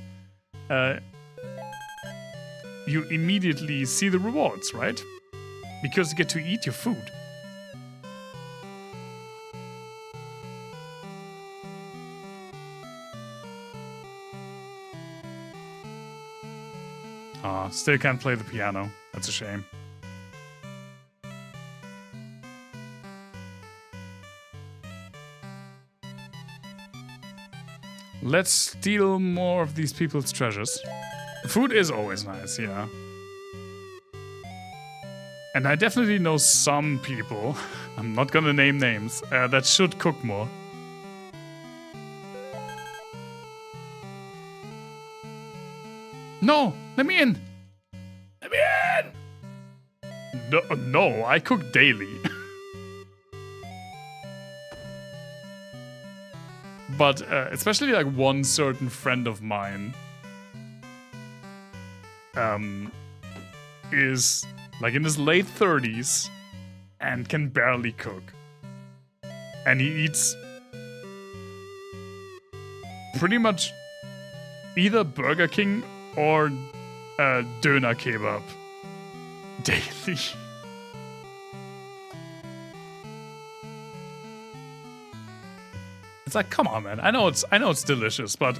You immediately see the rewards, right? Because you get to eat your food. Still can't play the piano. That's a shame. Let's steal more of these people's treasures. Food is always nice, yeah. And I definitely know some people, I'm not gonna name names, that should cook more. No! Let me in! Let me in! No, I cook daily. But especially like one certain friend of mine is like in his late 30s and can barely cook. And he eats pretty much either Burger King or Döner kebab daily. It's like, come on, man. I know it's delicious, but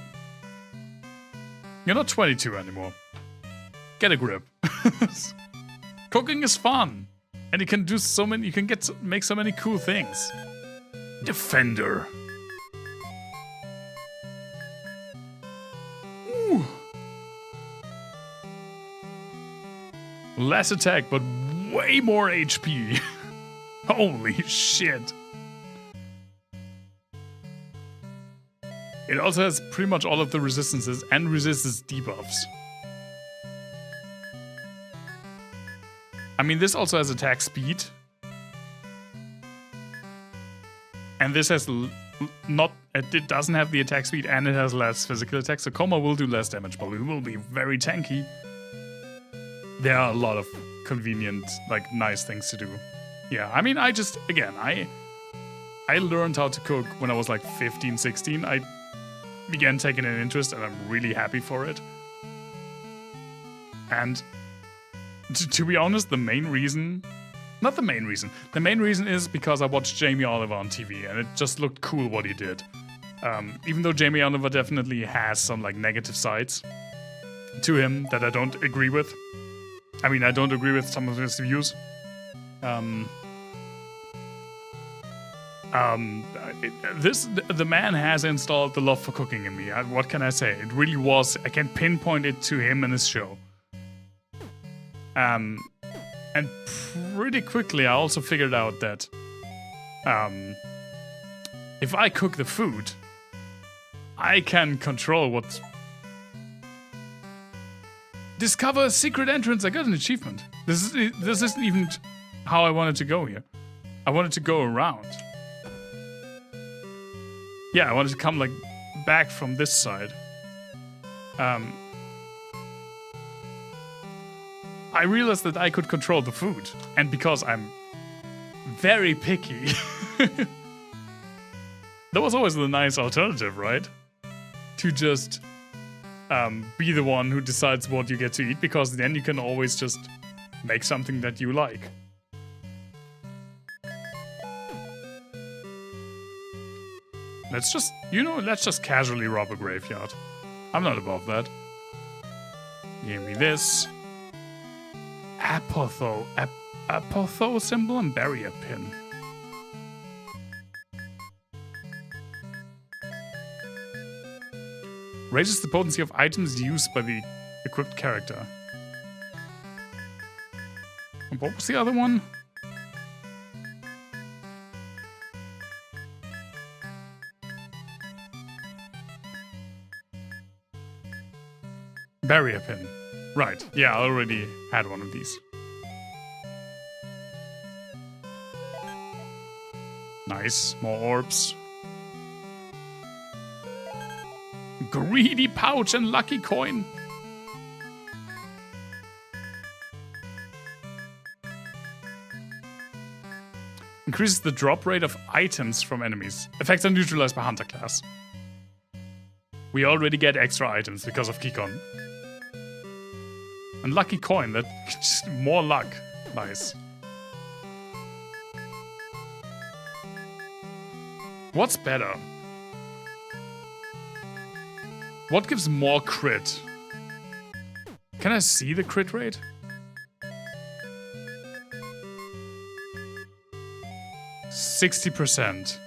you're not 22 anymore. Get a grip. Cooking is fun, and you can do so many. You can make so many cool things. Defender. Ooh. Less attack, but way more HP. Holy shit. It also has pretty much all of the resistances and resistance debuffs. I mean, this also has attack speed. And this has it doesn't have the attack speed and it has less physical attack. So Coma will do less damage, but it will be very tanky. There are a lot of convenient, like, nice things to do. Yeah, I mean, I learned how to cook when I was like 15, 16. I began taking an interest and I'm really happy for it. And to be honest, the main reason is because I watched Jamie Oliver on TV and it just looked cool what he did. Even though Jamie Oliver definitely has some like negative sides to him that I don't agree with. I mean, I don't agree with some of his views. The man has installed the love for cooking in me. What can I say? It really was. I can pinpoint it to him and his show. And pretty quickly, I also figured out that if I cook the food, I can control what. Discover a secret entrance. I got an achievement. This isn't even how I wanted to go here. I wanted to go around. Yeah, I wanted to come like back from this side. I realized that I could control the food, and because I'm very picky, that was always the nice alternative, right? To just be the one who decides what you get to eat, because then you can always just make something that you like. Let's just casually rob a graveyard. I'm not above that. Give me this. Apotho symbol and barrier pin. Raises the potency of items used by the equipped character. And what was the other one? Barrier pin. Right, yeah, I already had one of these. Nice, more orbs. Greedy pouch and lucky coin. Increases the drop rate of items from enemies. Effects are neutralized by Hunter class. We already get extra items because of Keycon. And lucky coin, that's more luck. Nice. What's better? What gives more crit? Can I see the crit rate? %60.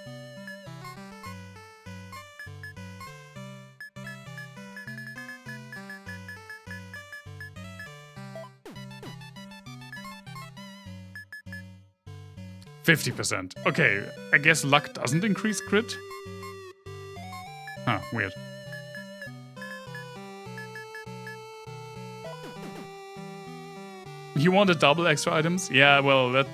%50. Okay, I guess luck doesn't increase crit. Huh, weird. You want a double extra items? Yeah, well, that...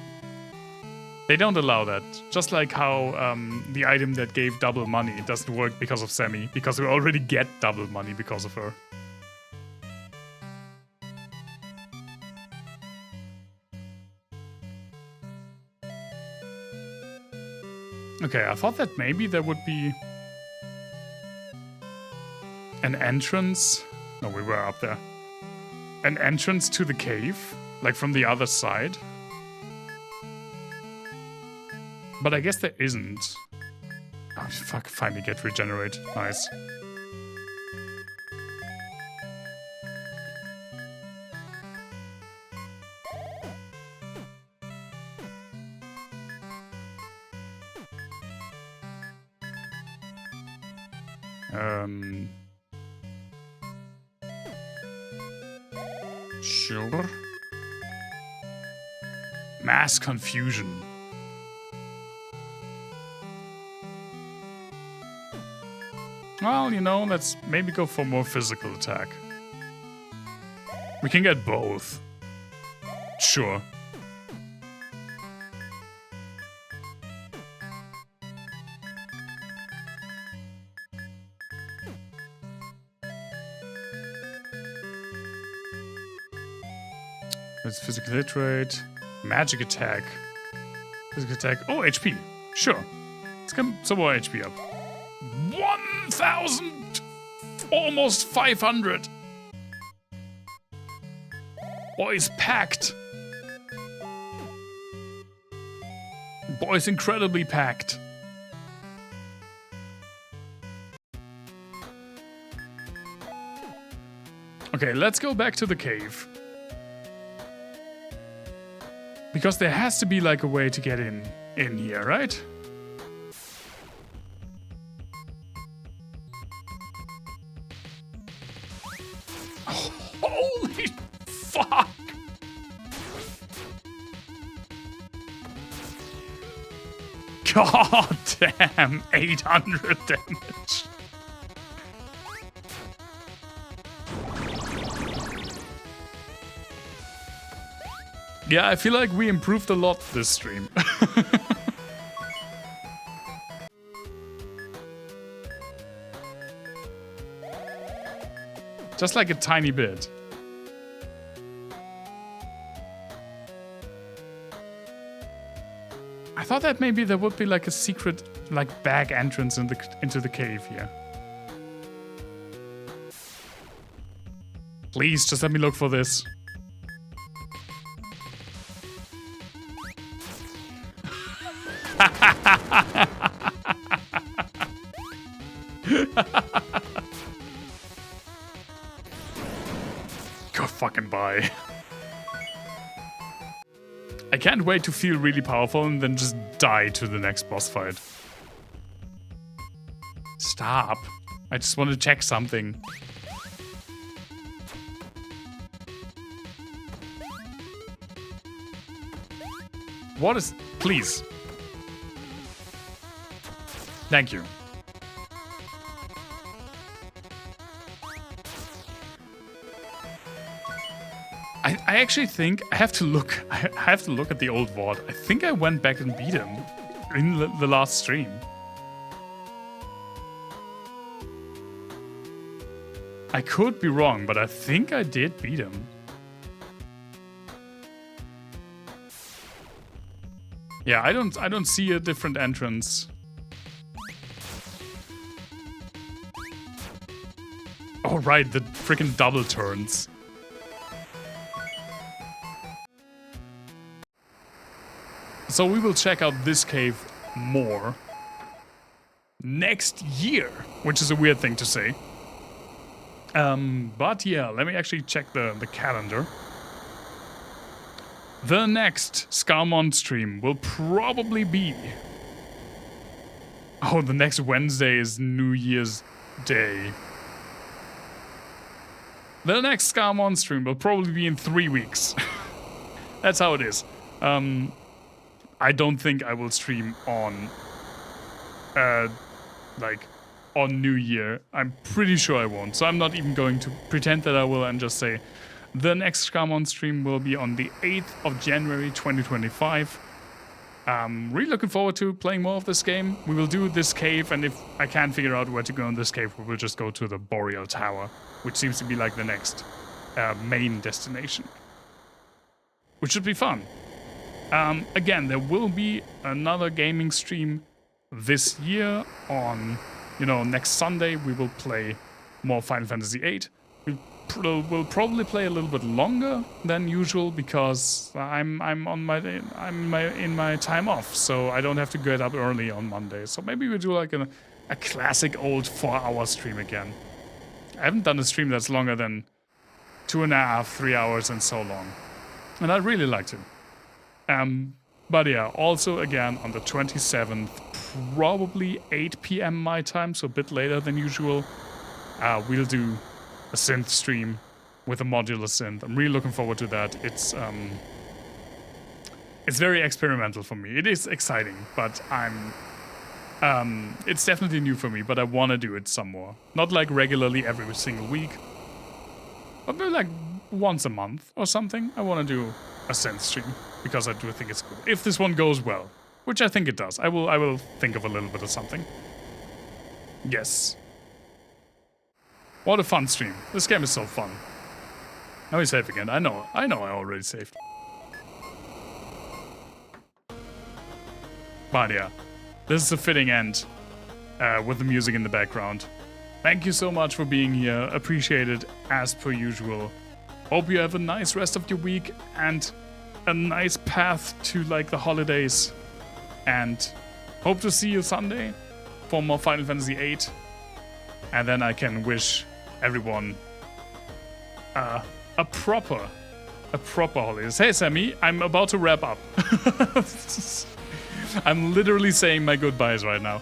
They don't allow that. Just like how the item that gave double money doesn't work because of Semi, because we already get double money because of her. Okay, I thought that maybe there would be an entrance. No, we were up there. An entrance to the cave, like from the other side. But I guess there isn't. Oh, fuck, finally get regenerate. Nice. Sure. Mass confusion. Well, you know, let's maybe go for more physical attack. We can get both. Sure. That's physical hit rate. Magic attack. Physical attack. Oh, HP. Sure. Let's get some more HP up. 1,000! Almost 500! Boy's packed. Boy's incredibly packed. Okay, let's go back to the cave. Because there has to be like a way to get in here, right? Holy fuck! God damn, 800 damage. Yeah, I feel like we improved a lot this stream. Just like a tiny bit. I thought that maybe there would be like a secret, like back entrance into the cave here. Please, just let me look for this. Go fucking bye. I can't wait to feel really powerful and then just die to the next boss fight. Stop. I just want to check something. What is... Please. Thank you. I actually think I have to look. I have to look at the old VOD. I think I went back and beat him in the last stream. I could be wrong, but I think I did beat him. Yeah, I don't see a different entrance. Oh right, the freaking double turns. So we will check out this cave more next year, which is a weird thing to say. But yeah, let me actually check the calendar. The next Scarmonde stream will probably be... Oh, the next Wednesday is New Year's Day. The next Scarmonde stream will probably be in 3 weeks. That's how it is. I don't think I will stream on... on New Year. I'm pretty sure I won't. So I'm not even going to pretend that I will and just say... The next Scarmonde stream will be on the 8th of January 2025. Really looking forward to playing more of this game. We will do this cave, and if I can't figure out where to go in this cave, we will just go to the Boreal Tower, which seems to be like the next main destination. Which should be fun. Again, there will be another gaming stream this year on, next Sunday. We will play more Final Fantasy VIII. We'll probably play a little bit longer than usual because I'm in my time off, so I don't have to get up early on Monday. So maybe we do like a classic old 4-hour stream again. I haven't done a stream that's longer than 2.5, 3 hours in so long, and I'd really like to. But yeah, also again on the 27th, probably 8 PM my time, so a bit later than usual. We'll do a synth stream with a modular synth. I'm really looking forward to that. It's very experimental for me. It is exciting, but it's definitely new for me, but I want to do it some more. Not like regularly every single week, but maybe like once a month or something. I want to do a synth stream because I do think it's cool. If this one goes well, which I think it does, I will think of a little bit of something. Yes. What a fun stream. This game is so fun. Now we save again. I know I already saved. But yeah, this is a fitting end with the music in the background. Thank you so much for being here. Appreciate it as per usual. Hope you have a nice rest of your week and a nice path to like the holidays. And hope to see you Sunday for more Final Fantasy VIII. And then I can wish everyone a proper holidays. Hey Sammy, I'm about to wrap up. I'm literally saying my goodbyes right now.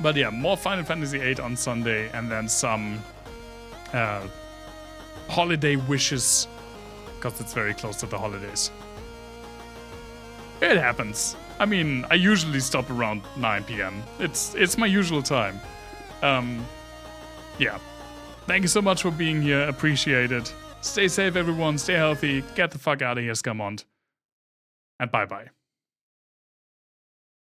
But yeah, more Final Fantasy VIII on Sunday, and then some holiday wishes, because it's very close to the holidays. It happens. I mean, I usually stop around 9 PM. It's my usual time. Yeah. Thank you so much for being here. Appreciate it. Stay safe, everyone. Stay healthy. Get the fuck out of here, Scarmonde. And bye-bye.